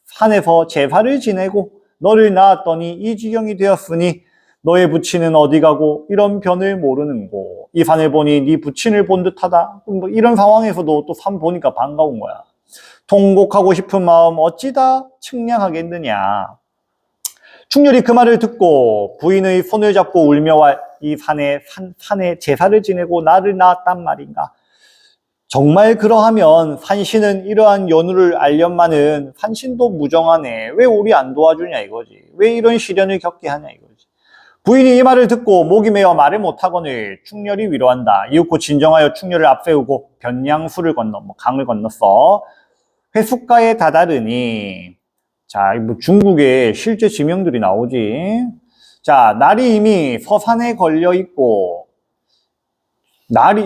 산에서 제사를 지내고 너를 낳았더니 이 지경이 되었으니 너의 부친은 어디 가고 이런 변을 모르는고. 이 산을 보니 네 부친을 본 듯하다. 뭐 이런 상황에서도 또 산 보니까 반가운 거야. 통곡하고 싶은 마음 어찌다 측량하겠느냐. 충렬이 그 말을 듣고 부인의 손을 잡고 울며 이 산에 제사를 지내고 나를 낳았단 말인가. 정말 그러하면 산신은 이러한 연우를 알련마는 산신도 무정하네. 왜 우리 안 도와주냐 이거지. 왜 이런 시련을 겪게 하냐 이거지. 부인이 이 말을 듣고 목이 메어 말을 못하거늘 충렬이 위로한다. 이윽고 진정하여 충렬을 앞세우고 변양수를 강을 건넜어. 회숫가에 다다르니. 자, 뭐 중국의 실제 지명들이 나오지. 자, 날이 이미 서산에 걸려 있고,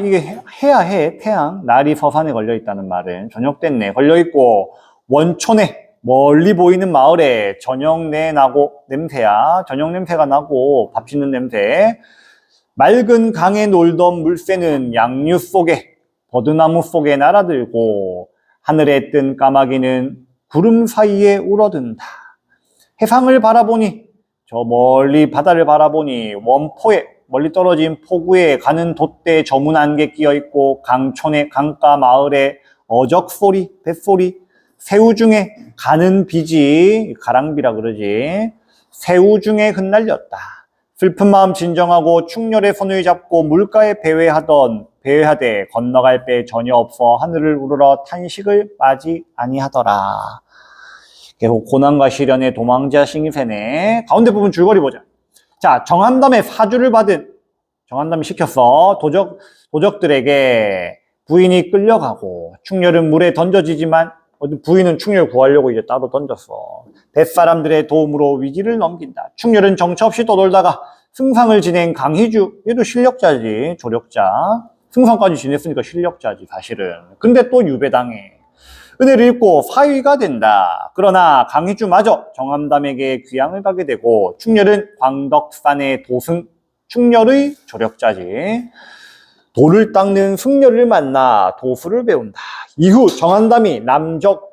이게 해야 해, 태양. 날이 서산에 걸려 있다는 말은 저녁 됐네. 걸려 있고, 원촌에, 멀리 보이는 마을에 저녁 냄새야. 저녁 냄새가 나고, 밥 짓는 냄새. 맑은 강에 놀던 물새는 양류 속에, 버드나무 속에 날아들고, 하늘에 뜬 까마귀는 구름 사이에 울어든다. 해상을 바라보니 저 멀리 바다를 바라보니 원포에 멀리 떨어진 포구에 가는 돛대에 저문 안개 끼어 있고 강촌의 강가 마을에 어적소리, 뱃소리, 새우 중에 가는 비지, 가랑비라 그러지. 새우 중에 흩날렸다. 슬픈 마음 진정하고 충렬의 손을 잡고 물가에 배회하되 건너갈 배 전혀 없어 하늘을 우러러 탄식을 빠지 아니하더라. 결국 고난과 시련의 도망자 싱이세네. 가운데 부분 줄거리 보자. 자, 정한담의 사주를 받은, 정한담이 시켰어. 도적들에게 부인이 끌려가고 충렬은 물에 던져지지만 부인은 충렬 구하려고 이제 따로 던졌어. 뱃사람들의 도움으로 위기를 넘긴다. 충렬은 정처 없이 떠돌다가 승상을 지낸 강희주, 얘도 실력자지, 조력자. 승상까지 지냈으니까 실력자지, 사실은. 근데 또 유배당해. 은혜를 입고 사위가 된다. 그러나 강희주마저 정함담에게 귀향을 가게 되고 충렬은 광덕산의 도승, 충렬의 조력자지. 돌을 닦는 승려를 만나 도수를 배운다. 이후 정한담이 남적,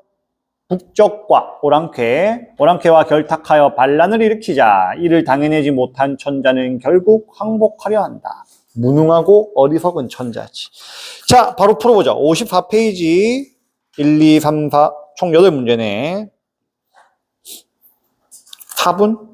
북적과 오랑캐와 결탁하여 반란을 일으키자 이를 당해내지 못한 천자는 결국 항복하려 한다. 무능하고 어리석은 천자지. 자, 바로 풀어보자. 54페이지 1, 2, 3, 4 총 8문제네. 4분?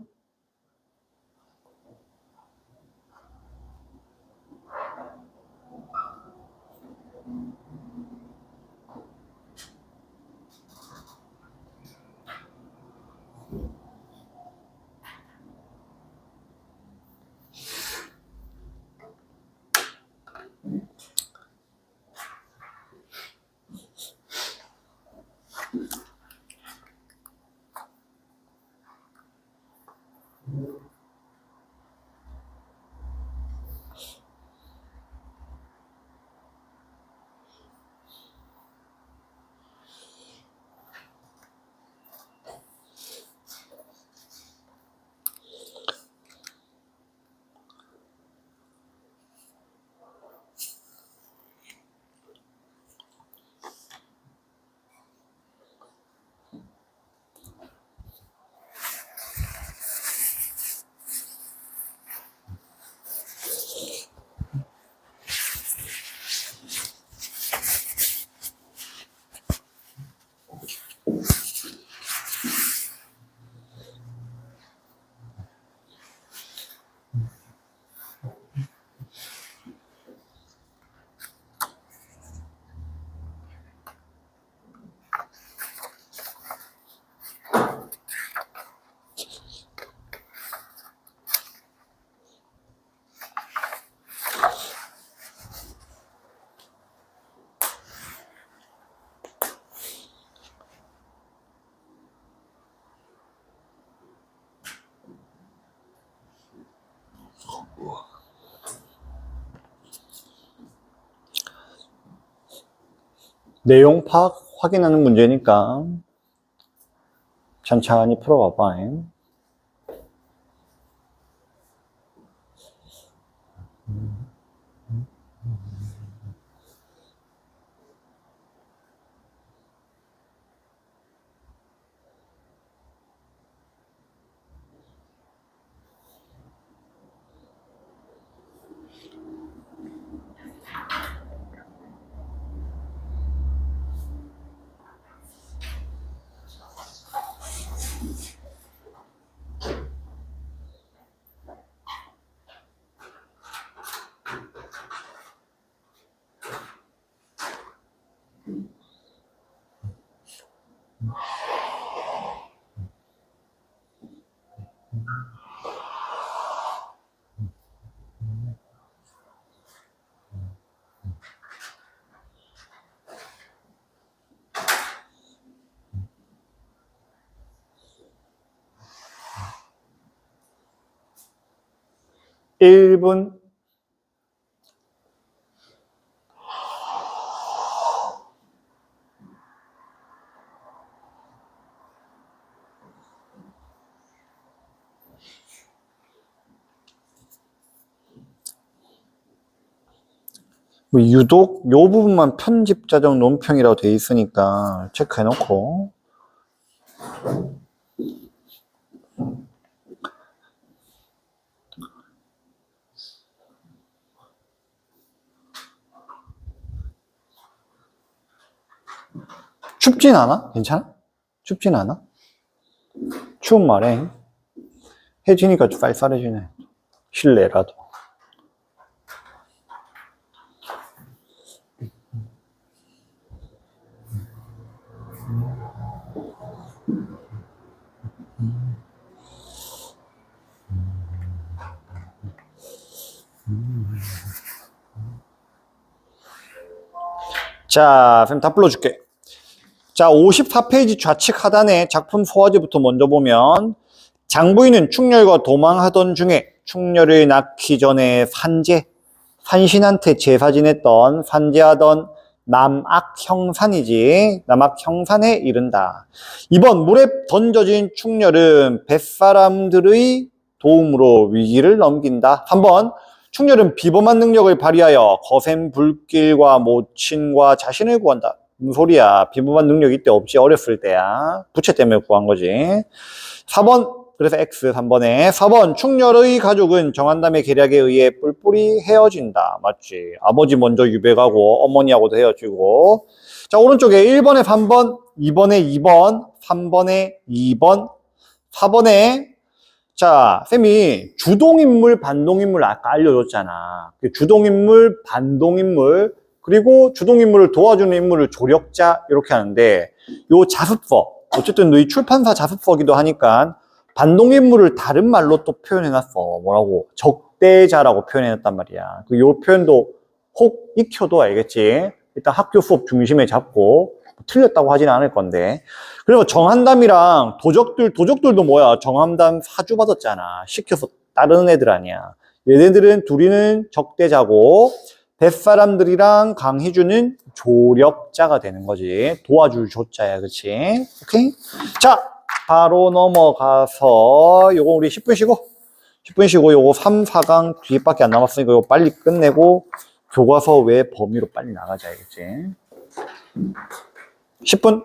내용 파악 확인하는 문제니까 천천히 풀어봐봐. 1분. 뭐 유독 요 부분만 편집자적 논평이라고 돼 있으니까 체크해놓고. 춥진 않아? 괜찮아? 춥진 않아? 추운 말에 해지니까 좀 쌀쌀해지네. 실내라도. 자, 선생님 다 불러줄게. 자, 54페이지 좌측 하단에 작품 소화지부터 먼저 보면 장부인은 충렬과 도망하던 중에 충렬을 낳기 전에 산신한테 제사 지냈던 산제하던 남악형산이지. 남악형산에 이른다. 이번 물에 던져진 충렬은 뱃사람들의 도움으로 위기를 넘긴다. 3번 충렬은 비범한 능력을 발휘하여 거센 불길과 모친과 자신을 구한다. 무슨 소리야? 비범한 능력이 이때 없지. 어렸을 때야. 부채 때문에 구한 거지. 4번 그래서 X 3번에 4번 충렬의 가족은 정한담의 계략에 의해 뿔뿔이 헤어진다. 맞지? 아버지 먼저 유배가고 어머니하고도 헤어지고. 자, 오른쪽에 1번에 3번, 2번에 2번, 3번에 2번, 4번에 자, 쌤이 주동인물, 반동인물 아까 알려줬잖아. 주동인물, 반동인물, 그리고 주동인물을 도와주는 인물을 조력자 이렇게 하는데 요 자습서, 어쨌든 너희 출판사 자습서기도 하니까 반동인물을 다른 말로 또 표현해놨어. 뭐라고? 적대자라고 표현해놨단 말이야. 요 표현도 혹 익혀도 알겠지? 일단 학교 수업 중심에 잡고 틀렸다고 하지는 않을 건데. 그리고 정한담이랑 도적들도 뭐야? 정한담 사주 받았잖아. 시켜서 다른 애들 아니야. 얘네들은 둘이는 적대자고 뱃사람들이랑 강희주는 조력자가 되는 거지. 도와줄 조자야, 그치? 오케이? 자, 바로 넘어가서 요거 우리 10분 쉬고 요거 3, 4강 뒤밖에 안 남았으니까 요거 빨리 끝내고 교과서 외 범위로 빨리 나가자, 알겠지? 10분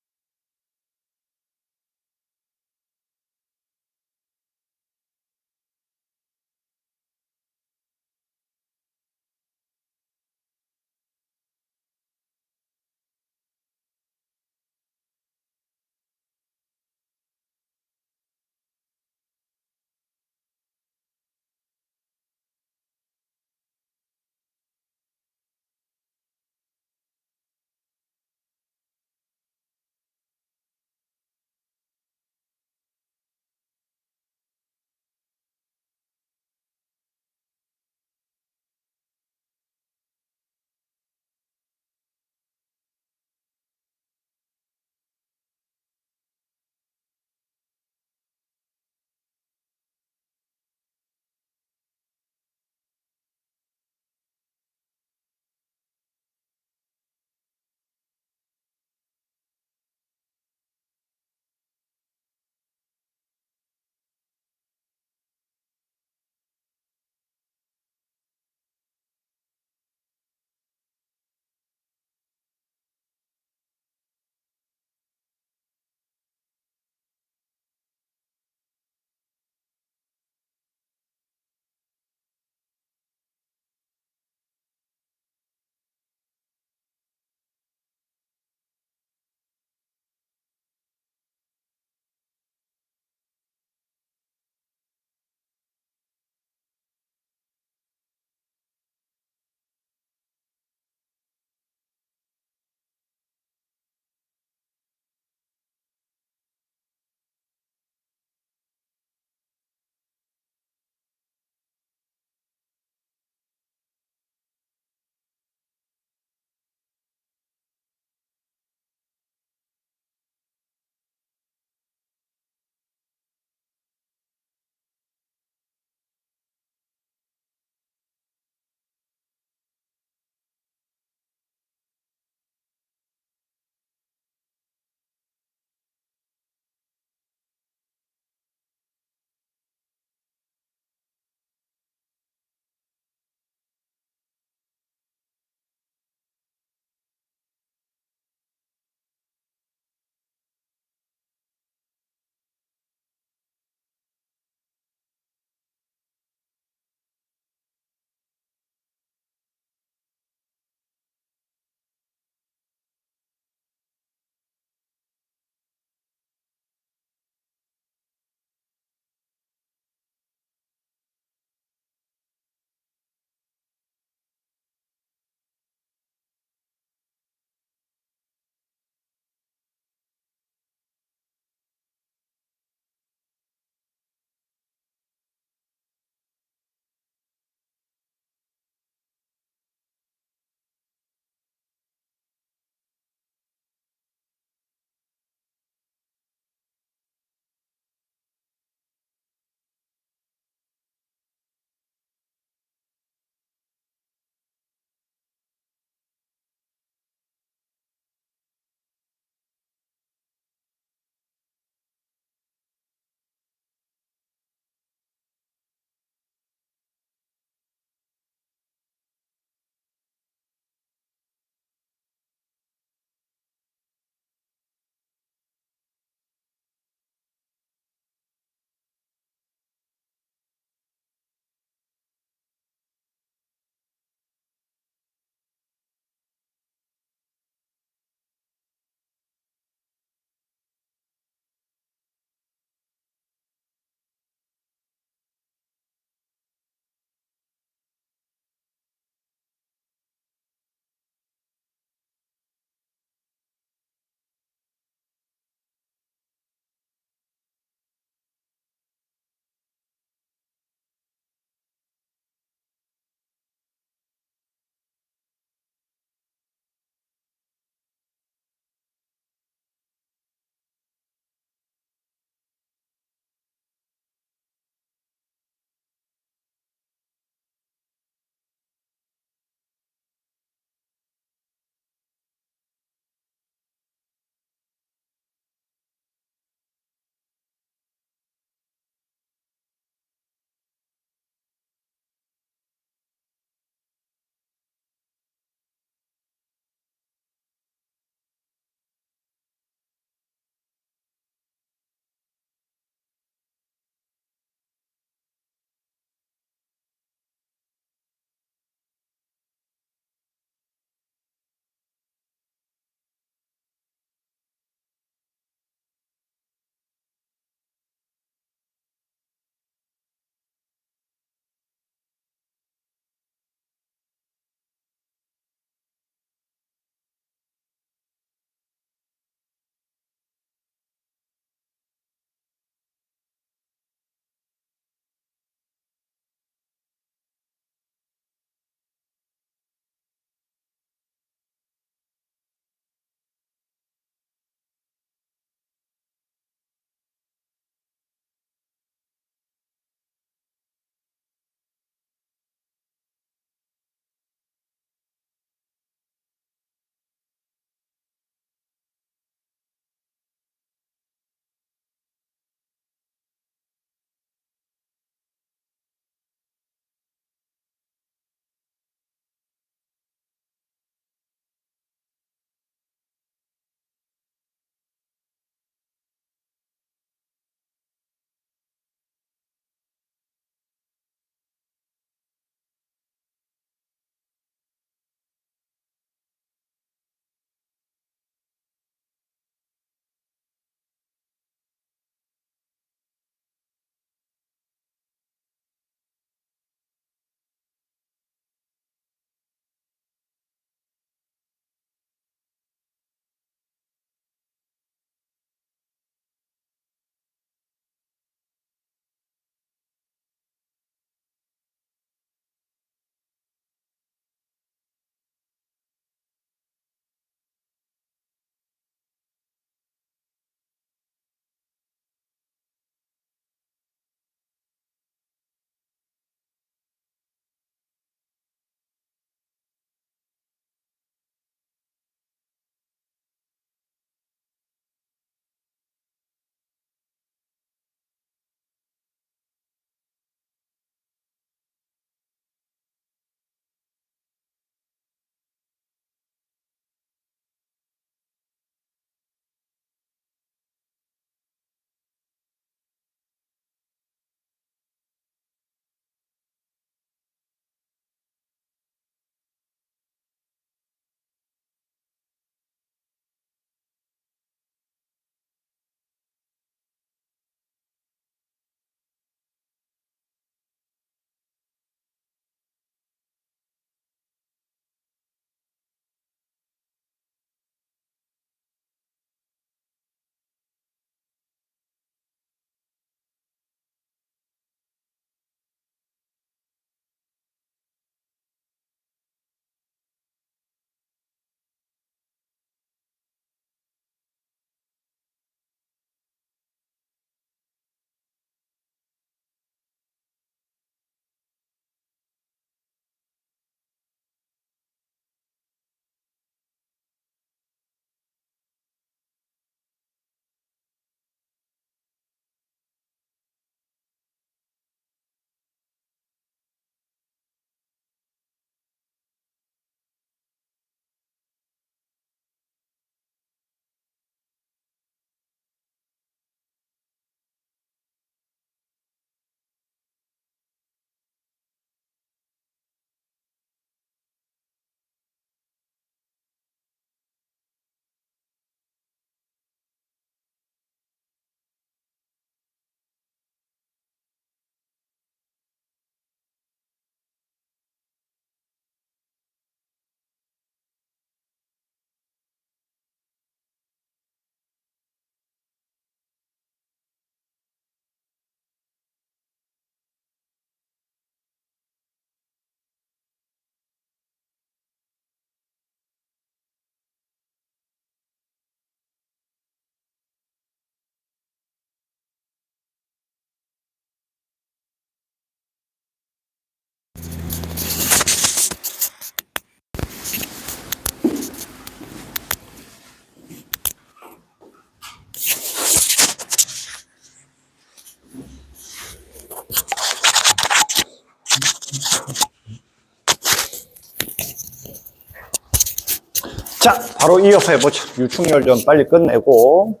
자, 바로 이어서 해보자. 유충렬전 빨리 끝내고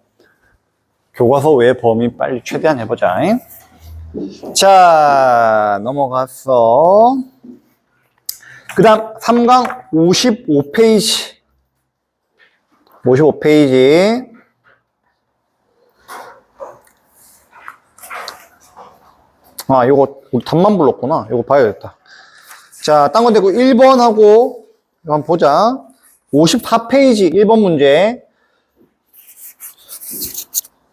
교과서 외 범위 빨리 최대한 해보자. 자, 넘어갔어. 그 다음 3강 55페이지 55페이지 아, 요거 우리 답만 불렀구나. 요거 봐야겠다. 자, 딴 건 되고 1번하고 이거 한번 보자. 54페이지 1번 문제.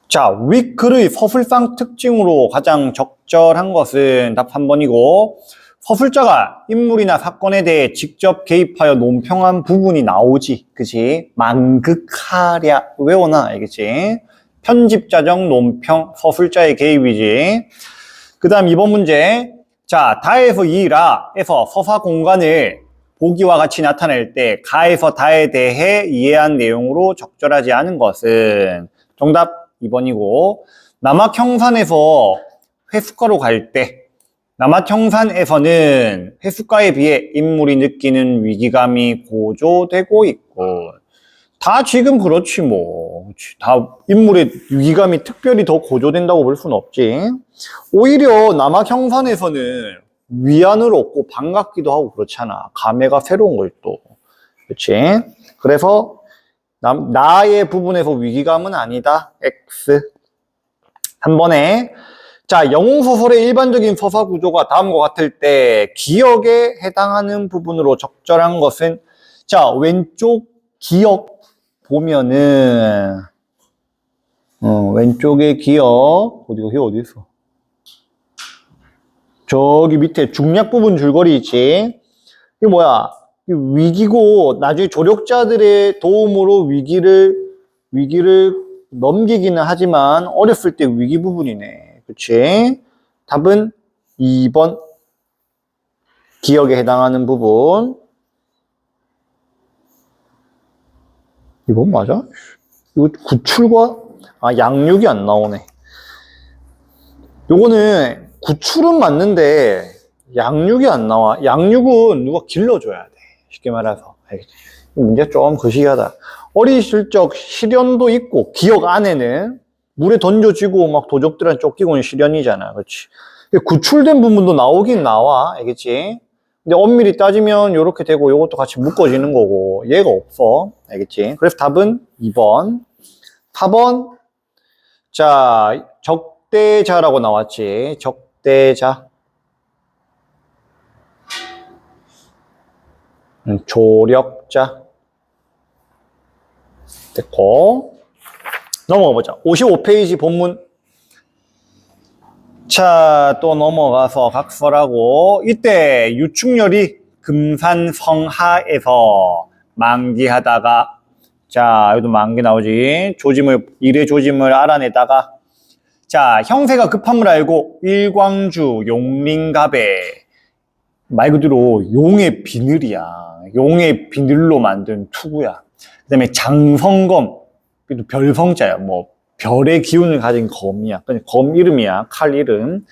자, 윗글의 서술상 특징으로 가장 적절한 것은 답 3번이고, 서술자가 인물이나 사건에 대해 직접 개입하여 논평한 부분이 나오지. 그치? 만극하랴. 외워놔. 알겠지? 편집자적 논평, 서술자의 개입이지. 그 다음 2번 문제. 자, 다에서 이라에서 서사 공간을 보기와 같이 나타낼 때 가에서 다에 대해 이해한 내용으로 적절하지 않은 것은 정답 2번이고, 남학형산에서 회숫가로 갈 때 남학형산에서는 회숫가에 비해 인물이 느끼는 위기감이 고조되고 있고, 다 지금 그렇지 뭐. 다 인물의 위기감이 특별히 더 고조된다고 볼 수는 없지. 오히려 남학형산에서는 위안을 얻고 반갑기도 하고 그렇잖아. 감회가 새로운 걸 또. 그렇지? 그래서 나의 부분에서 위기감은 아니다. X. 한 번에. 자, 영웅소설의 일반적인 서사 구조가 다음과 같을 때 기억에 해당하는 부분으로 적절한 것은, 자, 왼쪽 기억 보면은 왼쪽에 기억 어디 있어? 저기 밑에 중략 부분 줄거리 있지? 이게 뭐야? 위기고, 나중에 조력자들의 도움으로 위기를 넘기기는 하지만, 어렸을 때 위기 부분이네. 그치? 답은 2번. 기억에 해당하는 부분. 2번 맞아? 이거 구출과, 양육이 안 나오네. 요거는 구출은 맞는데, 양육이 안 나와. 양육은 누가 길러줘야 돼. 쉽게 말해서. 알겠지? 문제 좀 거시기하다. 어리실 적 시련도 있고, 기억 안에는 물에 던져지고 막 도적들한테 쫓기고는 시련이잖아. 그렇지? 구출된 부분도 나오긴 나와. 알겠지? 근데 엄밀히 따지면 이렇게 되고 이것도 같이 묶어지는 거고, 얘가 없어. 알겠지? 그래서 답은 2번. 4번. 자, 적대자라고 나왔지. 적대자. 조력자. 됐고. 넘어가 보자. 55페이지 본문. 자, 또 넘어가서 각설하고, 이때 유충렬이 금산성하에서 만기하다가, 자, 여기도 만기 나오지. 일의 조짐을 알아내다가, 자, 형세가 급함을 알고 일광주 용링갑에, 말 그대로 용의 비늘이야. 용의 비늘로 만든 투구야. 그 다음에 장성검, 별성자야. 뭐 별의 기운을 가진 검이야. 검 이름이야. 칼 이름.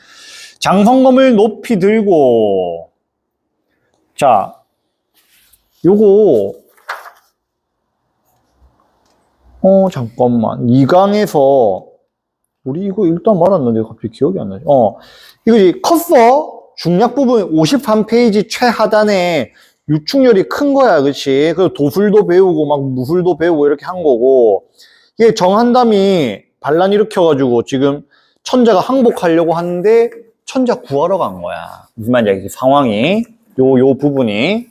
장성검을 높이 들고, 자, 요거 잠깐만. 2강에서 우리 이거 일단 말았는데 갑자기 기억이 안 나지. 이거 컸어? 중략 부분 53페이지 최하단에 유충렬이 큰 거야. 그치? 그래서 도술도 배우고 막 무술도 배우고 이렇게 한 거고, 이게 정한담이 반란 일으켜가지고 지금 천자가 항복하려고 하는데 천자 구하러 간 거야. 무슨 말인지 알겠지? 상황이 요 부분이.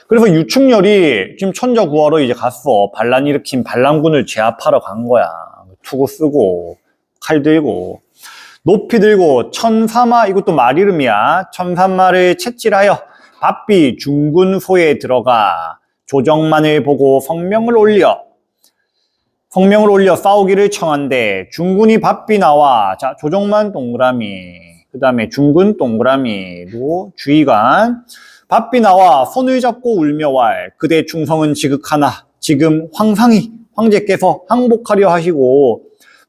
그래서 유충렬이 지금 천자 구하러 이제 갔어. 반란 일으킨 반란군을 제압하러 간 거야. 투구 쓰고 칼 들고 높이 들고 천사마, 이것도 말 이름이야. 천사마를 채질하여 바삐 중군소에 들어가 조정만을 보고 성명을 올려 싸우기를 청한데, 중군이 바삐 나와. 자, 조정만 동그라미, 그 다음에 중군 동그라미로 주의관. 바삐 나와 손을 잡고 울며 왈 그대 충성은 지극하나 지금 황제께서 항복하려 하시고,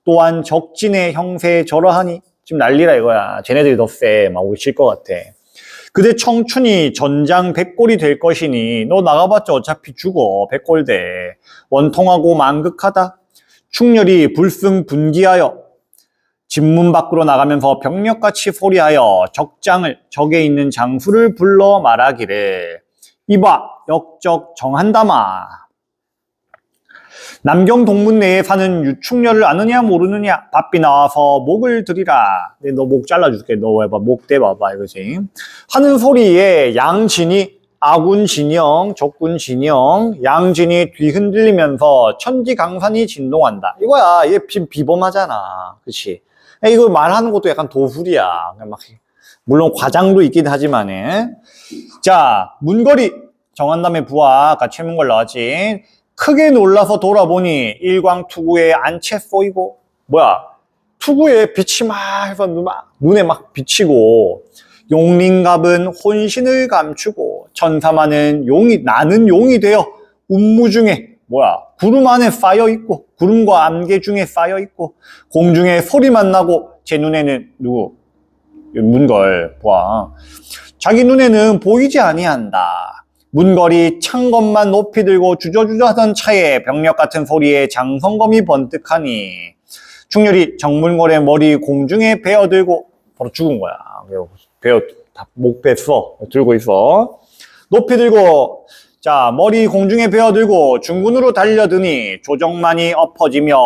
또한 적진의 형세에 절하하니. 지금 난리라 이거야. 쟤네들이 더 세. 막 우리 칠 것 같아. 그대 청춘이 전장 백골이 될 것이니 너 나가봤자 어차피 죽어. 백골대. 원통하고 만극하다. 충렬이 불승분기하여 집문 밖으로 나가면서 병력같이 소리하여 적에 있는 장수를 불러 말하기를 이봐 역적 정한다마. 남경 동문 내에 사는 유충렬을 아느냐 모르느냐. 바삐 나와서 목을 들이라. 너 목 잘라줄게. 너 해봐. 목 대봐봐 이거지. 하는 소리에 양진이 아군 진영, 적군 진영, 양진이 뒤흔들리면서 천지강산이 진동한다. 이거야. 이게 비범하잖아. 그치? 이거 말하는 것도 약간 도술이야. 막 물론 과장도 있긴 하지만은. 자, 문거리 정한담의 부하 아까 최문걸 나왔지. 크게 놀라서 돌아보니 일광투구에 안채 쏘이고 뭐야 투구에 빛이 막 해서 눈에 막 비치고 용링갑은 혼신을 감추고 천사만은 나는 용이 되어 운무 중에 뭐야 구름 안에 쌓여 있고 구름과 안개 중에 쌓여 있고 공중에 소리만 나고 제 눈에는 누구 문걸 보아 자기 눈에는 보이지 아니한다. 문걸이 창검만 높이 들고 주저주저 하던 차에 병력 같은 소리에 장성검이 번뜩하니 충렬이 정문걸의 머리 공중에 베어들고 바로 죽은 거야. 목 뺐어. 들고 있어. 높이 들고 자 머리 공중에 베어들고 중군으로 달려드니 조정만이 엎어지며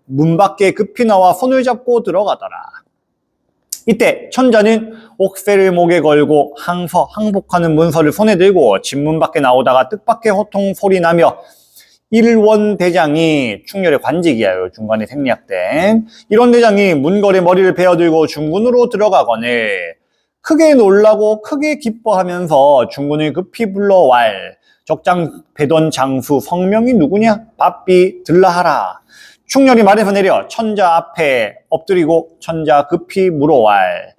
문 밖에 급히 나와 손을 잡고 들어가더라. 이때 천자는 옥새를 목에 걸고 항복하는 문서를 손에 들고 집문 밖에 나오다가 뜻밖의 호통 소리 나며 일원대장이 충렬의 관직이야. 중간에 생략된 일원대장이 문걸의 머리를 베어들고 중군으로 들어가거늘 크게 놀라고 크게 기뻐하면서 중군을 급히 불러왈 적장 배던 장수 성명이 누구냐? 바삐 들라하라. 충렬이 말에서 내려 천자 앞에 엎드리고 천자 급히 물어왈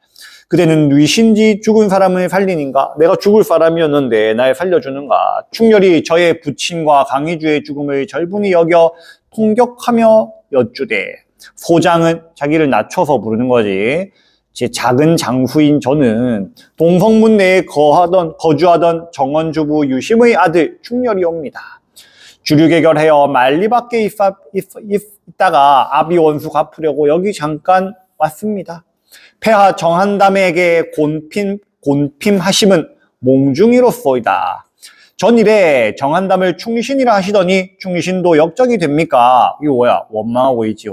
그대는 뉘신지 죽은 사람을 살리는가? 내가 죽을 사람이었는데 날 살려주는가? 충렬이 저의 부친과 강희주의 죽음을 절분히 여겨 통격하며 여쭈되 소장은 자기를 낮춰서 부르는 거지. 제 작은 장수인 저는 동성문 내에 거주하던 정원주부 유심의 아들 충렬이옵니다. 주류개결하여 만리 밖에 있다가 아비원수 갚으려고 여기 잠깐 왔습니다. 폐하 정한담에게 곤핌하심은 몽중이로소이다. 전일에 정한담을 충신이라 하시더니 충신도 역적이 됩니까? 이거 뭐야? 원망하고 있지.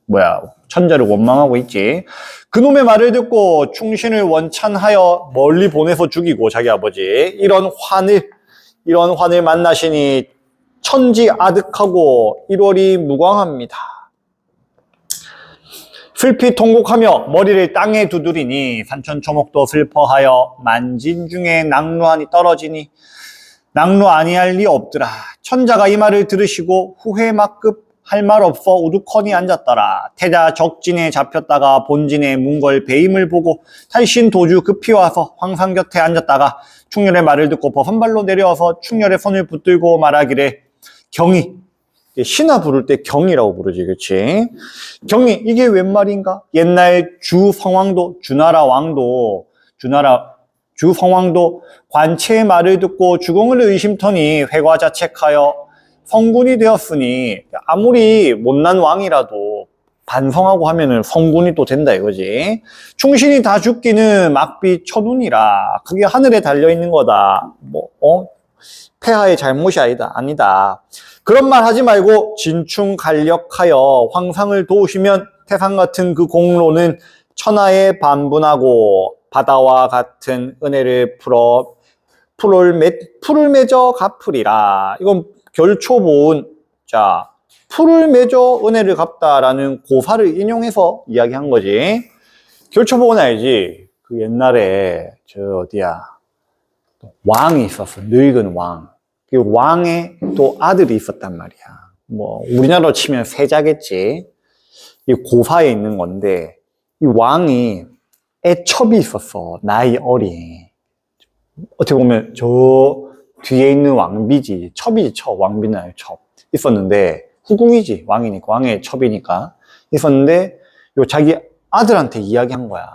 뭐야? 천자를 원망하고 있지. 그놈의 말을 듣고 충신을 원찬하여 멀리 보내서 죽이고 자기 아버지 이런 환을 만나시니 천지아득하고 1월이 무광합니다. 슬피 통곡하며 머리를 땅에 두드리니 산천초목도 슬퍼하여 만진 중에 낙루하니 떨어지니 낙루 아니할 리 없더라. 천자가 이 말을 들으시고 후회 막급 할 말 없어 우두커니 앉았더라. 태자 적진에 잡혔다가 본진의 문걸 배임을 보고 탈신 도주 급히 와서 황상 곁에 앉았다가 충렬의 말을 듣고 버선발로 내려와서 충렬의 손을 붙들고 말하기를 경이 신하 부를 때 경이라고 부르지, 그렇지? 경이 이게 웬 말인가? 옛날 주성왕도 주성왕도 관체의 말을 듣고 주공을 의심터니 회과자책하여 성군이 되었으니 아무리 못난 왕이라도 반성하고 하면은 성군이 또 된다 이거지. 충신이 다 죽기는 막비 천운이라 그게 하늘에 달려있는 거다. 폐하의 잘못이 아니다. 그런 말 하지 말고 진충간력하여 황상을 도우시면 태상 같은 그 공로는 천하에 반분하고 바다와 같은 은혜를 풀을 맺어 갚으리라. 이건 결초보은 풀을 맺어 은혜를 갚다라는 고사를 인용해서 이야기한 거지. 결초보은 알지? 그 옛날에 왕이 있었어. 늙은 왕. 그 왕의 또 아들이 있었단 말이야. 우리나라로 치면 세자겠지. 이 고사에 있는 건데 이 왕이 애첩이 있었어. 나이 어린. 어떻게 보면 저 뒤에 있는 왕비지. 첩이지, 첩. 왕비는 아니고 첩. 있었는데, 후궁이지. 왕이니까. 왕의 첩이니까. 있었는데, 자기 아들한테 이야기한 거야.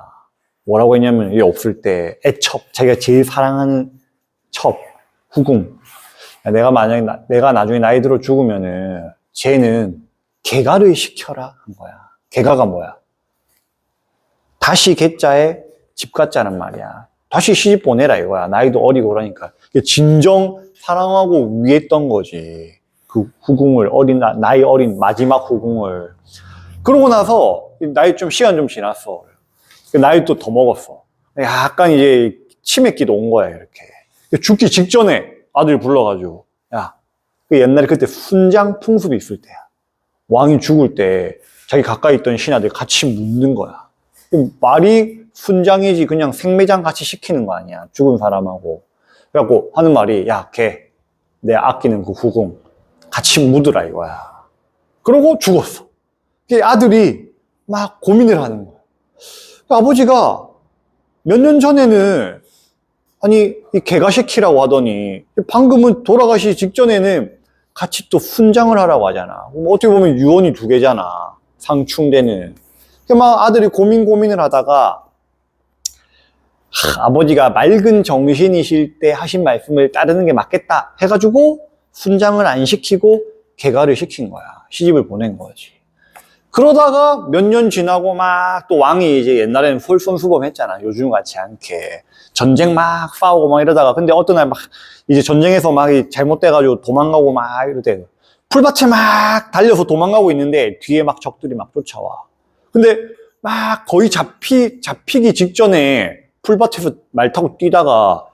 뭐라고 했냐면, 얘 없을 때 애첩, 자기가 제일 사랑하는 첩, 후궁. 내가 만약에, 내가 나중에 나이 들어 죽으면은, 쟤는 개가를 시켜라. 한 거야. 개가가 뭐야? 다시 개자에 집 갖자는 말이야. 다시 시집 보내라 이거야. 나이도 어리고 그러니까. 진정 사랑하고 위했던 거지. 그 후궁을, 나이 어린 마지막 후궁을. 그러고 나서, 시간 좀 지났어. 나이 또 더 먹었어. 약간 이제 치맥기도 온 거야, 이렇게. 죽기 직전에 아들 불러가지고, 야, 옛날에 그때 순장 풍습이 있을 때야. 왕이 죽을 때 자기 가까이 있던 신하들 같이 묻는 거야. 말이 순장이지 그냥 생매장 같이 시키는 거 아니야. 죽은 사람하고. 그래갖고 하는 말이, 야, 걔, 내 아끼는 그 후궁 같이 묻으라 이거야. 그러고 죽었어. 아들이 막 고민을 하는 거야. 아버지가 몇 년 전에는 아니 이 개가시키라고 하더니 방금은 돌아가시 직전에는 같이 또 훈장을 하라고 하잖아. 어떻게 보면 유언이 두 개잖아. 상충되는. 막 아들이 고민을 하다가 아버지가 맑은 정신이실 때 하신 말씀을 따르는 게 맞겠다 해가지고 훈장을 안 시키고 개가를 시킨 거야. 시집을 보낸 거지. 그러다가 몇 년 지나고 막 또 왕이 이제 옛날에는 솔선수범했잖아. 요즘 같지 않게. 전쟁 막 싸우고 막 이러다가 근데 어떤 날 막 이제 전쟁에서 막 잘못돼가지고 도망가고 막 이러대. 풀밭에 막 달려서 도망가고 있는데 뒤에 막 적들이 막 쫓아와. 근데 막 거의 잡히기 직전에 풀밭에서 말 타고 뛰다가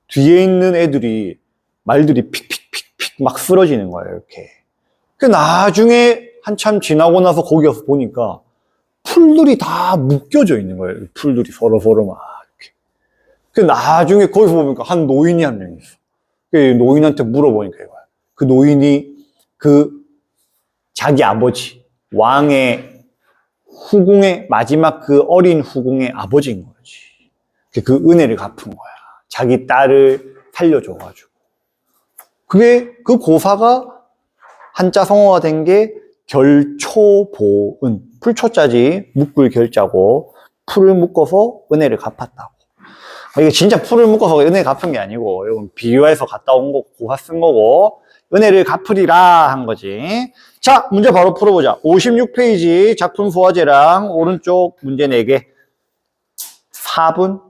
뒤에 있는 말들이 픽픽픽픽 막 쓰러지는 거예요, 이렇게. 그 나중에 한참 지나고 나서 거기 가서 보니까 풀들이 다 묶여져 있는 거예요. 풀들이 서로 막 이렇게. 그 나중에 거기서 보니까 한 노인이 한 명 있어. 그 노인한테 물어보니까 이거야. 그 노인이 그 자기 아버지 왕의 후궁의 마지막 그 어린 후궁의 아버지인 거지. 그 은혜를 갚은 거야. 자기 딸을 살려줘가지고. 그 고사가 한자 성어가 된 게 결초보은. 풀초자지, 묶을 결자고, 풀을 묶어서 은혜를 갚았다고. 이게 진짜 풀을 묶어서 은혜 갚은 게 아니고, 이건 비유해서 갔다 온 거고, 고사 쓴 거고, 은혜를 갚으리라 한 거지. 자, 문제 바로 풀어보자. 56페이지 작품 소화제랑 오른쪽 문제 4개. 4분.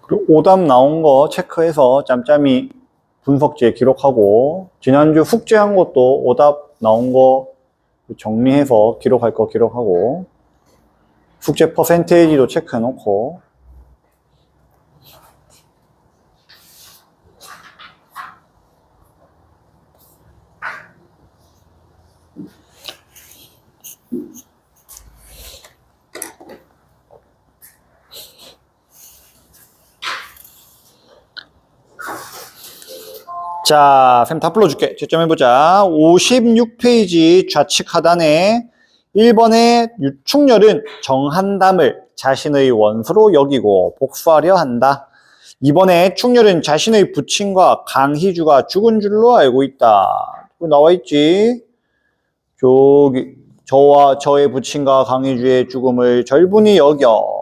그리고 오답 나온 거 체크해서 짬짬이 분석지에 기록하고, 지난주 숙제한 것도 오답 나온 거 정리해서 기록할 거 기록하고, 숙제 퍼센테이지도 체크해 놓고. 자, 쌤 다 불러줄게. 채점해보자. 56페이지 좌측 하단에 1번의 유충렬은 정한담을 자신의 원수로 여기고 복수하려 한다. 2번에 충렬은 자신의 부친과 강희주가 죽은 줄로 알고 있다. 나와있지? 저기 저와 저의 부친과 강희주의 죽음을 절분히 여겨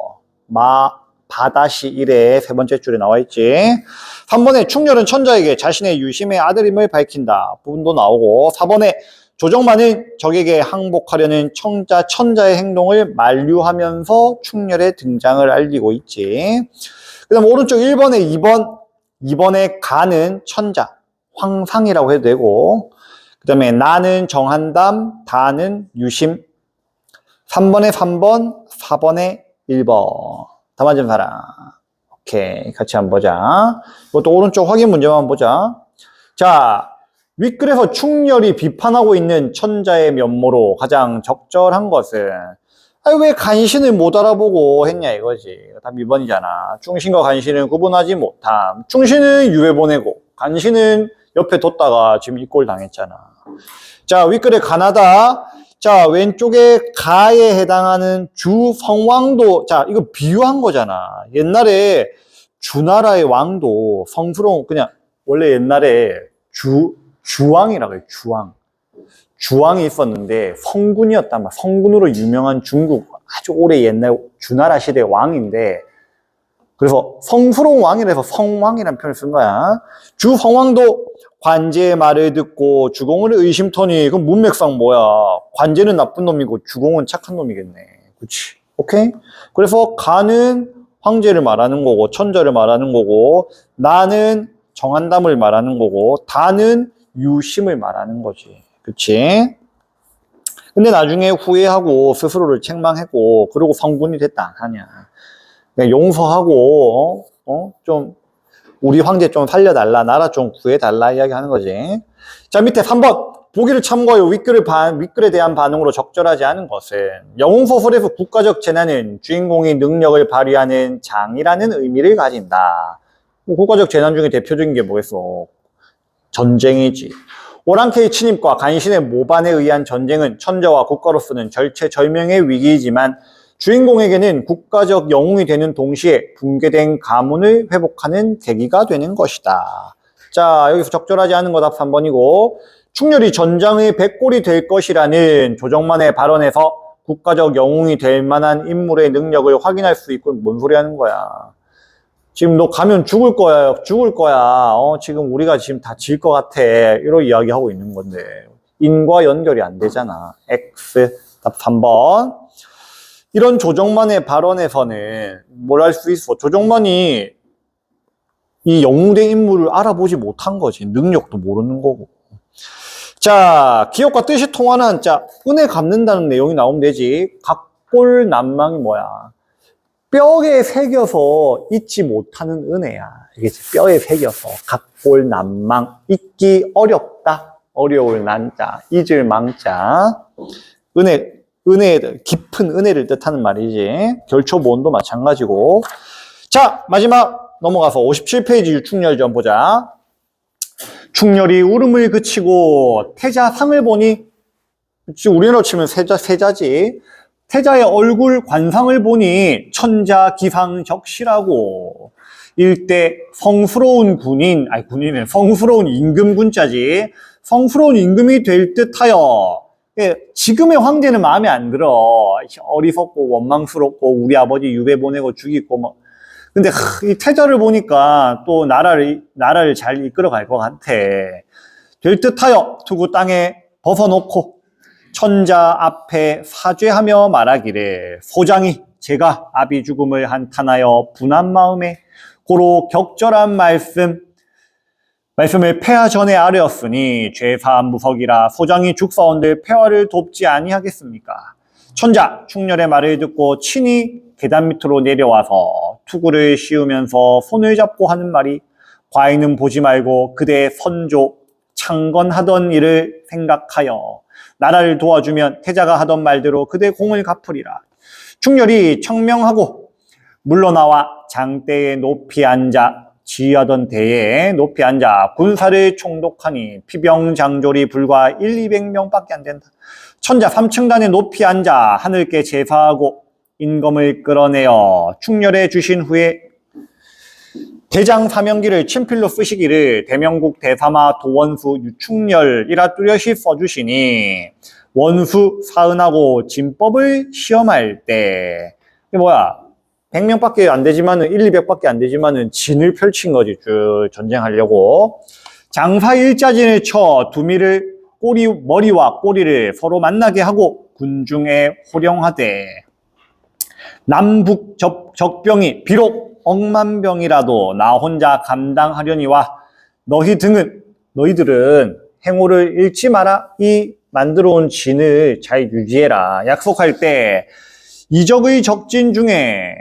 바다시 1의 세 번째 줄에 나와있지. 3번에 충렬은 천자에게 자신의 유심의 아들임을 밝힌다. 부분도 나오고. 4번에 조정만은 적에게 항복하려는 천자의 행동을 만류하면서 충렬의 등장을 알리고 있지. 그 다음 오른쪽 1번에 2번에 가는 천자, 황상이라고 해도 되고, 그 다음에 나는 정한담, 다는 유심. 3번에 3번, 4번에 1번. 다 맞은 사람. 오케이. 같이 한번 보자. 이것도 오른쪽 확인 문제만 한번 보자. 자, 윗글에서 충렬이 비판하고 있는 천자의 면모로 가장 적절한 것은, 왜 간신을 못 알아보고 했냐 이거지. 답 2번이잖아. 충신과 간신은 구분하지 못함. 충신은 유배 보내고, 간신은 옆에 뒀다가 지금 이 꼴 당했잖아. 자, 윗글에 가나다. 자, 왼쪽에 가에 해당하는 주 성왕도, 자, 이거 비유한 거잖아. 옛날에 주나라의 왕도 성스러운, 그냥, 원래 옛날에 주왕이라고 해요, 주왕. 주왕이 있었는데 성군이었단 말이야. 성군으로 유명한 중국 아주 오래 옛날 주나라 시대 왕인데, 그래서 성스러운 왕이라서 성왕이라는 표현을 쓴 거야. 주 성왕도 관제의 말을 듣고 주공을 의심토니, 그럼 문맥상 뭐야? 관제는 나쁜 놈이고 주공은 착한 놈이겠네. 그치? 오케이? 그래서 가는 황제를 말하는 거고, 천자를 말하는 거고, 나는 정한담을 말하는 거고, 다는 유심을 말하는 거지. 그치? 근데 나중에 후회하고 스스로를 책망하고, 그러고 성군이 됐다 안 하냐. 그냥 용서하고, 좀, 우리 황제 좀 살려달라, 나라 좀 구해달라 이야기 하는 거지. 자, 밑에 3번. 보기를 참고하여 윗글에 대한 반응으로 적절하지 않은 것은, 영웅소설에서 국가적 재난은 주인공이 능력을 발휘하는 장이라는 의미를 가진다. 국가적 재난 중에 대표적인 게 뭐겠어? 전쟁이지. 오랑캐의 침입과 간신의 모반에 의한 전쟁은 천자와 국가로서는 절체절명의 위기이지만 주인공에게는 국가적 영웅이 되는 동시에 붕괴된 가문을 회복하는 계기가 되는 것이다. 자, 여기서 적절하지 않은 거 답 3번이고, 충렬이 전장의 백골이 될 것이라는 조정만의 발언에서 국가적 영웅이 될 만한 인물의 능력을 확인할 수 있고, 뭔 소리 하는 거야. 지금 너 가면 죽을 거야. 지금 우리가 지금 다 질 것 같아. 이런 이야기 하고 있는 건데. 인과 연결이 안 되잖아. X, 답 3번. 이런 조정만의 발언에서는 뭘 할 수 있어? 조정만이 이 영웅된 인물을 알아보지 못한 거지. 능력도 모르는 거고. 자, 기억과 뜻이 통하는, 자, 은혜 갚는다는 내용이 나오면 되지. 각골난망이 뭐야? 뼈에 새겨서 잊지 못하는 은혜야. 알겠지? 뼈에 새겨서. 각골난망. 잊기 어렵다. 어려울 난자. 잊을 망자. 깊은 은혜를 뜻하는 말이지. 결초모음도 마찬가지고. 자, 마지막 넘어가서 57페이지 유충렬 좀 보자. 충렬이 울음을 그치고 태자상을 보니, 우리나라로 치면 세자지. 태자의 얼굴 관상을 보니 천자 기상적시라고. 일대 성스러운 성스러운 임금군자지. 성스러운 임금이 될 듯하여, 지금의 황제는 마음에 안 들어. 어리석고 원망스럽고 우리 아버지 유배 보내고 죽이고 뭐. 근데 이 태자를 보니까 또 나라를 잘 이끌어갈 것 같아. 될 듯하여 투구 땅에 벗어놓고 천자 앞에 사죄하며 말하기를, 소장이 제가 아비 죽음을 한탄하여 분한 마음에 고로 격절한 말씀을 폐하 전에 아뢰었으니 죄사한 무석이라 소장이 죽사원들 폐하를 돕지 아니하겠습니까? 천자 충렬의 말을 듣고 친히 계단 밑으로 내려와서 투구를 씌우면서 손을 잡고 하는 말이 과인은 보지 말고 그대의 선조 창건하던 일을 생각하여 나라를 도와주면 태자가 하던 말대로 그대 공을 갚으리라. 충렬이 청명하고 물러나와 장대에 높이 앉아 지휘하던 대에 높이 앉아 군사를 총독하니 피병장졸이 불과 200명밖에 안 된다. 천자 3층단에 높이 앉아 하늘께 제사하고 인검을 끌어내어 충렬해 주신 후에 대장 사명기를 친필로 쓰시기를 대명국 대사마 도원수 유충렬이라 뚜렷이 써주시니 원수 사은하고 진법을 시험할 때 이게 뭐야 100명밖에 안 되지만은 200밖에 안 되지만은 진을 펼친 거지 쭉 전쟁하려고 장사 일자진을 쳐 두미를 머리와 꼬리를 서로 만나게 하고 군중에 호령하되 남북 적병이 비록 억만병이라도 나 혼자 감당하려니와 너희들은 행호를 잃지 마라. 이 만들어 온 진을 잘 유지해라. 약속할 때 이적의 적진 중에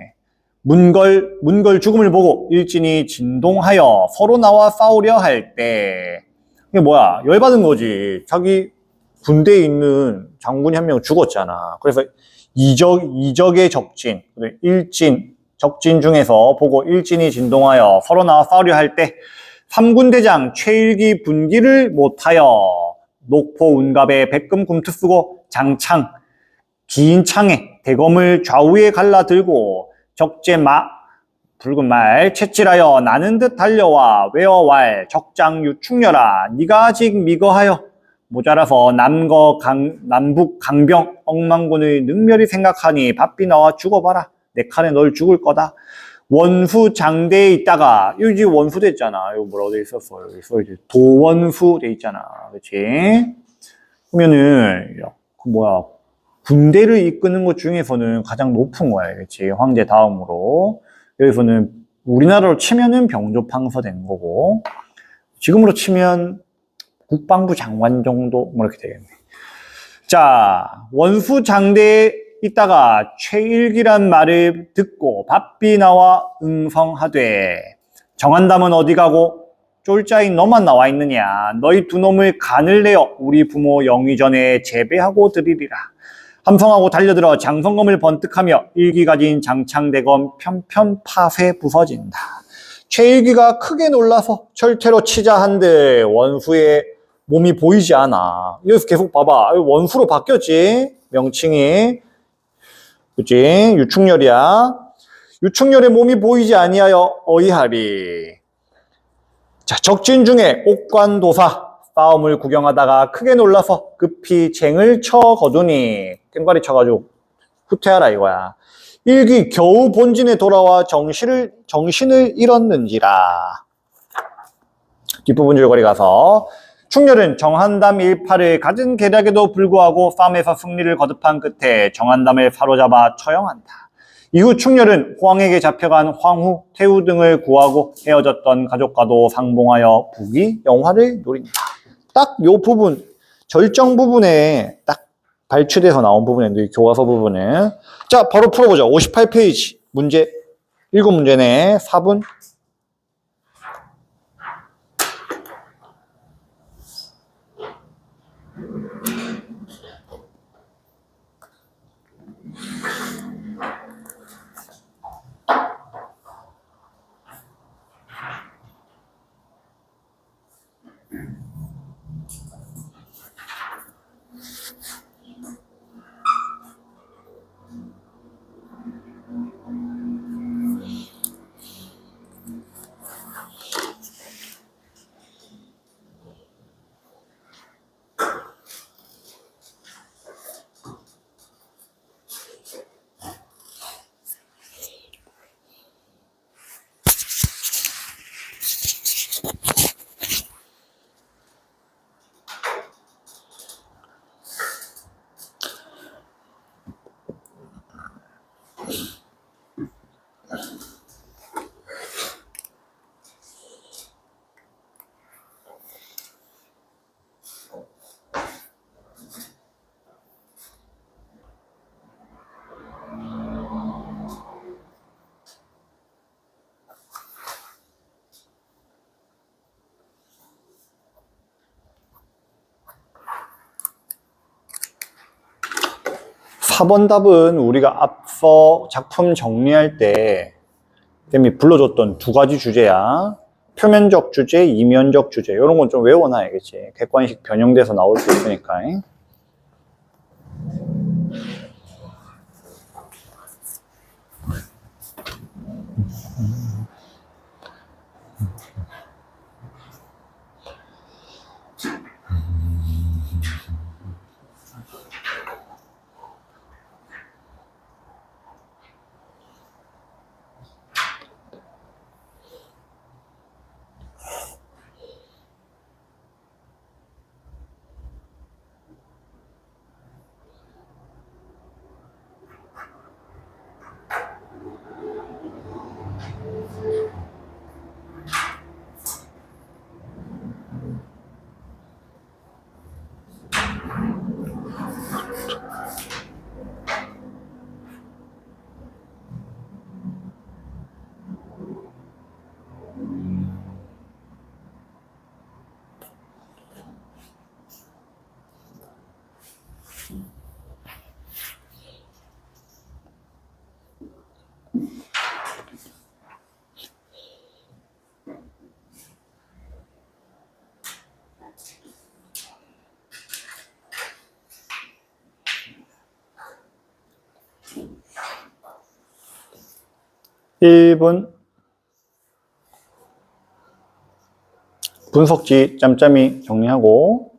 문걸 죽음을 보고 일진이 진동하여 서로 나와 싸우려 할 때 이게 뭐야 열받은 거지. 자기 군대에 있는 장군이 한 명 죽었잖아. 그래서 이적의 적진, 적진 중에서 보고 일진이 진동하여 서로 나와 싸우려 할 때 삼군대장 최일기 분기를 못하여 녹포 운갑에 백금 금투 쓰고 장창 긴 창에 대검을 좌우에 갈라들고 적재마 붉은 말 채칠하여 나는 듯 달려와 외어왈 적장 유충렬아 네가 아직 미거하여 모자라서 남북 강병 억만군의 능멸이 생각하니 바삐 나와 죽어봐라. 내 칼에 널 죽을 거다. 원수 장대에 있다가 여기 원수 됐잖아. 이거 뭐라고 돼 있었어? 여기 써 있지. 도원수 돼 있잖아. 그렇지? 그러면은 군대를 이끄는 것 중에서는 가장 높은 거야. 그렇지? 황제 다음으로. 여기서는 우리나라로 치면은 병조팡서 된 거고 지금으로 치면 국방부 장관 정도 뭐 이렇게 되겠네. 자, 원수 장대에 있다가 최일기란 말을 듣고 바삐 나와 응성하되 정한담은 어디 가고 쫄자인 너만 나와 있느냐. 너희 두 놈을 간을 내어 우리 부모 영위 전에 재배하고 드리리라. 함성하고 달려들어 장성검을 번뜩하며 일기 가진 장창대검 편편 파쇄 부서진다. 최일기가 크게 놀라서 철퇴로 치자 한들 원수의 몸이 보이지 않아. 여기서 계속 봐봐. 원수로 바뀌었지. 명칭이. 그치? 유충렬이야. 유충렬의 몸이 보이지 아니하여 어이하리. 자, 적진 중에 옥관도사 싸움을 구경하다가 크게 놀라서 급히 쟁을 쳐 거두니 땡과리 쳐가지고 후퇴하라 이거야. 일기 겨우 본진에 돌아와 정신을 잃었는지라. 뒷부분 줄거리 가서 충렬은 정한담 일파를 갖은 계략에도 불구하고 싸움에서 승리를 거듭한 끝에 정한담을 사로잡아 처형한다. 이후 충렬은 호황에게 잡혀간 황후, 태후 등을 구하고 헤어졌던 가족과도 상봉하여 부귀 영화를 누린다. 딱 요 부분, 절정 부분에 딱 발췌돼서 나온 부분인데 교과서 부분에 자 바로 풀어보자. 58페이지 문제 7문제네. 4분. 4번 답은 우리가 앞서 작품 정리할 때 쌤이 불러줬던 두 가지 주제야. 표면적 주제, 이면적 주제. 이런 건 좀 외워놔야겠지. 객관식 변형돼서 나올 수 있으니까. 일 1번 분석지 짬짬이 정리하고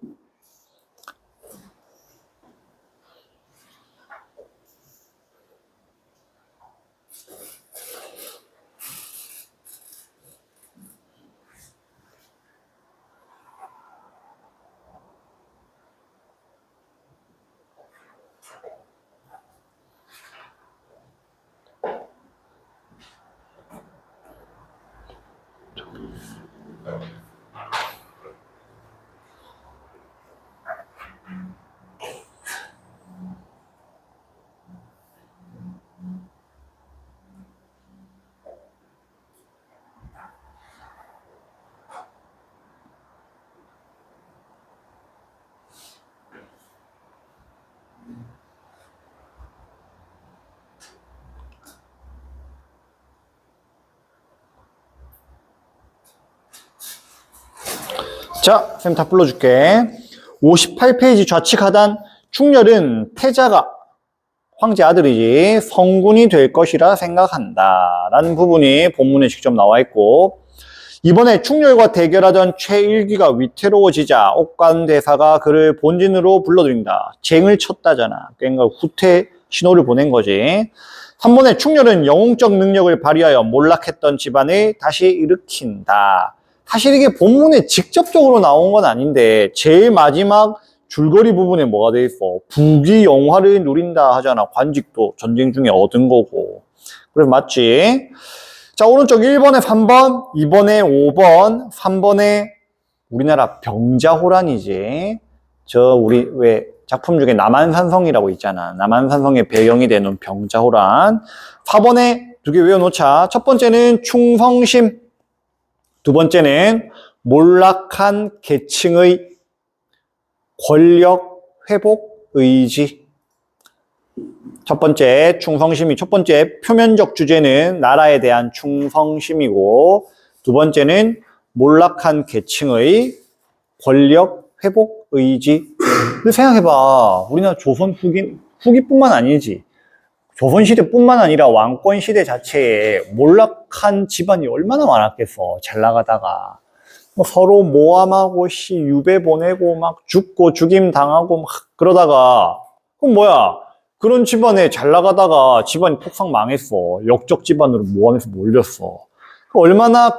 자, 쌤 다 불러줄게. 58페이지 좌측 하단 충렬은 태자가 황제 아들이지 성군이 될 것이라 생각한다 라는 부분이 본문에 직접 나와 있고 이번에 충렬과 대결하던 최일기가 위태로워지자 옥관대사가 그를 본진으로 불러들인다. 쟁을 쳤다잖아. 그러니까 후퇴 신호를 보낸 거지. 3번에 충렬은 영웅적 능력을 발휘하여 몰락했던 집안을 다시 일으킨다. 사실 이게 본문에 직접적으로 나온 건 아닌데 제일 마지막 줄거리 부분에 뭐가 돼 있어? 부귀 영화를 누린다 하잖아. 관직도 전쟁 중에 얻은 거고. 그래서 맞지? 자, 오른쪽 1번에 3번, 2번에 5번, 3번에 우리나라 병자호란이지. 저 우리 왜 작품 중에 남한산성이라고 있잖아. 남한산성의 배경이 되는 병자호란. 4번에 두 개 외워놓자. 첫 번째는 충성심. 두 번째는 몰락한 계층의 권력 회복 의지. 첫 번째 충성심이 첫 번째 표면적 주제는 나라에 대한 충성심이고 두 번째는 몰락한 계층의 권력 회복 의지. 근데 생각해봐. 우리나라 조선 후기뿐만 아니지. 조선시대뿐만 아니라 왕권시대 자체에 몰락한 집안이 얼마나 많았겠어. 잘 나가다가. 뭐 서로 모함하고 유배 보내고 막 죽고 죽임 당하고 막 그러다가 그럼 뭐야? 그런 집안에 잘 나가다가 집안이 폭삭 망했어. 역적 집안으로 모함해서 몰렸어. 얼마나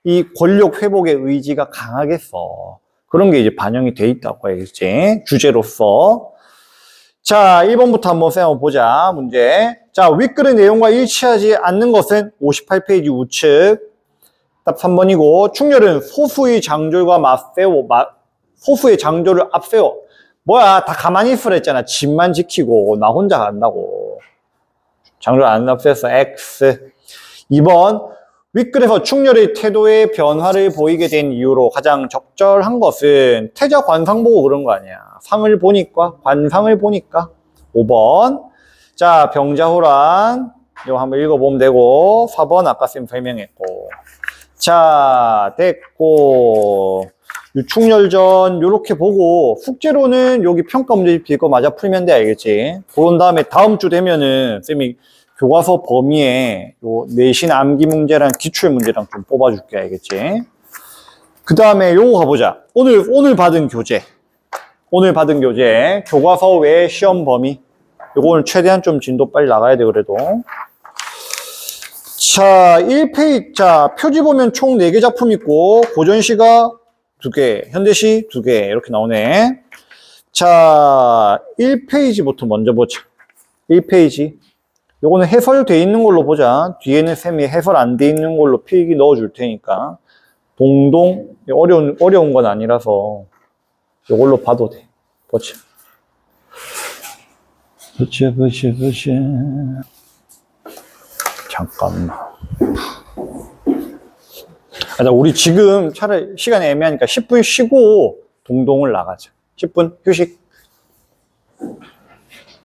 이 권력 회복의 의지가 강하겠어. 그런 게 이제 반영이 돼 있다고 해야겠지. 주제로서. 자, 1번부터 한번 세워보자, 문제. 자, 윗글의 내용과 일치하지 않는 것은 58페이지 우측. 답 3번이고, 충렬은 소수의 장졸과 소수의 장졸을 앞세워. 뭐야, 다 가만히 있으라 했잖아. 집만 지키고, 나 혼자 간다고. 장졸 안 앞세웠어, X. 2번, 윗글에서 충렬의 태도의 변화를 보이게 된 이유로 가장 적절한 것은 태자 관상 보고 그런 거 아니야. 상을 보니까, 관상을 보니까. 5번. 자, 병자호란. 이거 한번 읽어보면 되고, 4번 아까 쌤 설명했고. 자, 됐고. 유충열전, 요렇게 보고, 숙제로는 여기 평가 문제 짚고 맞아 풀면 돼, 알겠지? 그런 다음에 다음 주 되면은, 쌤이 교과서 범위에 요 내신 암기 문제랑 기출 문제랑 좀 뽑아줄게, 알겠지? 그 다음에 요거 가보자. 오늘 받은 교재. 오늘 받은 교재. 교과서 외 시험 범위. 요거 오늘 최대한 좀 진도 빨리 나가야 돼, 그래도. 자, 1페이지. 자, 표지 보면 총 4개 작품 있고, 고전시가 2개, 현대시 2개, 이렇게 나오네. 자, 1페이지부터 먼저 보자. 1페이지. 요거는 해설돼 있는 걸로 보자. 뒤에는 쌤이 해설 안 돼 있는 걸로 필기 넣어줄 테니까. 동동, 어려운 건 아니라서, 요걸로 봐도 돼. 보자. 보자. 잠깐만. 우리 지금 차라리 시간이 애매하니까 10분 쉬고 동동을 나가자. 10분 휴식.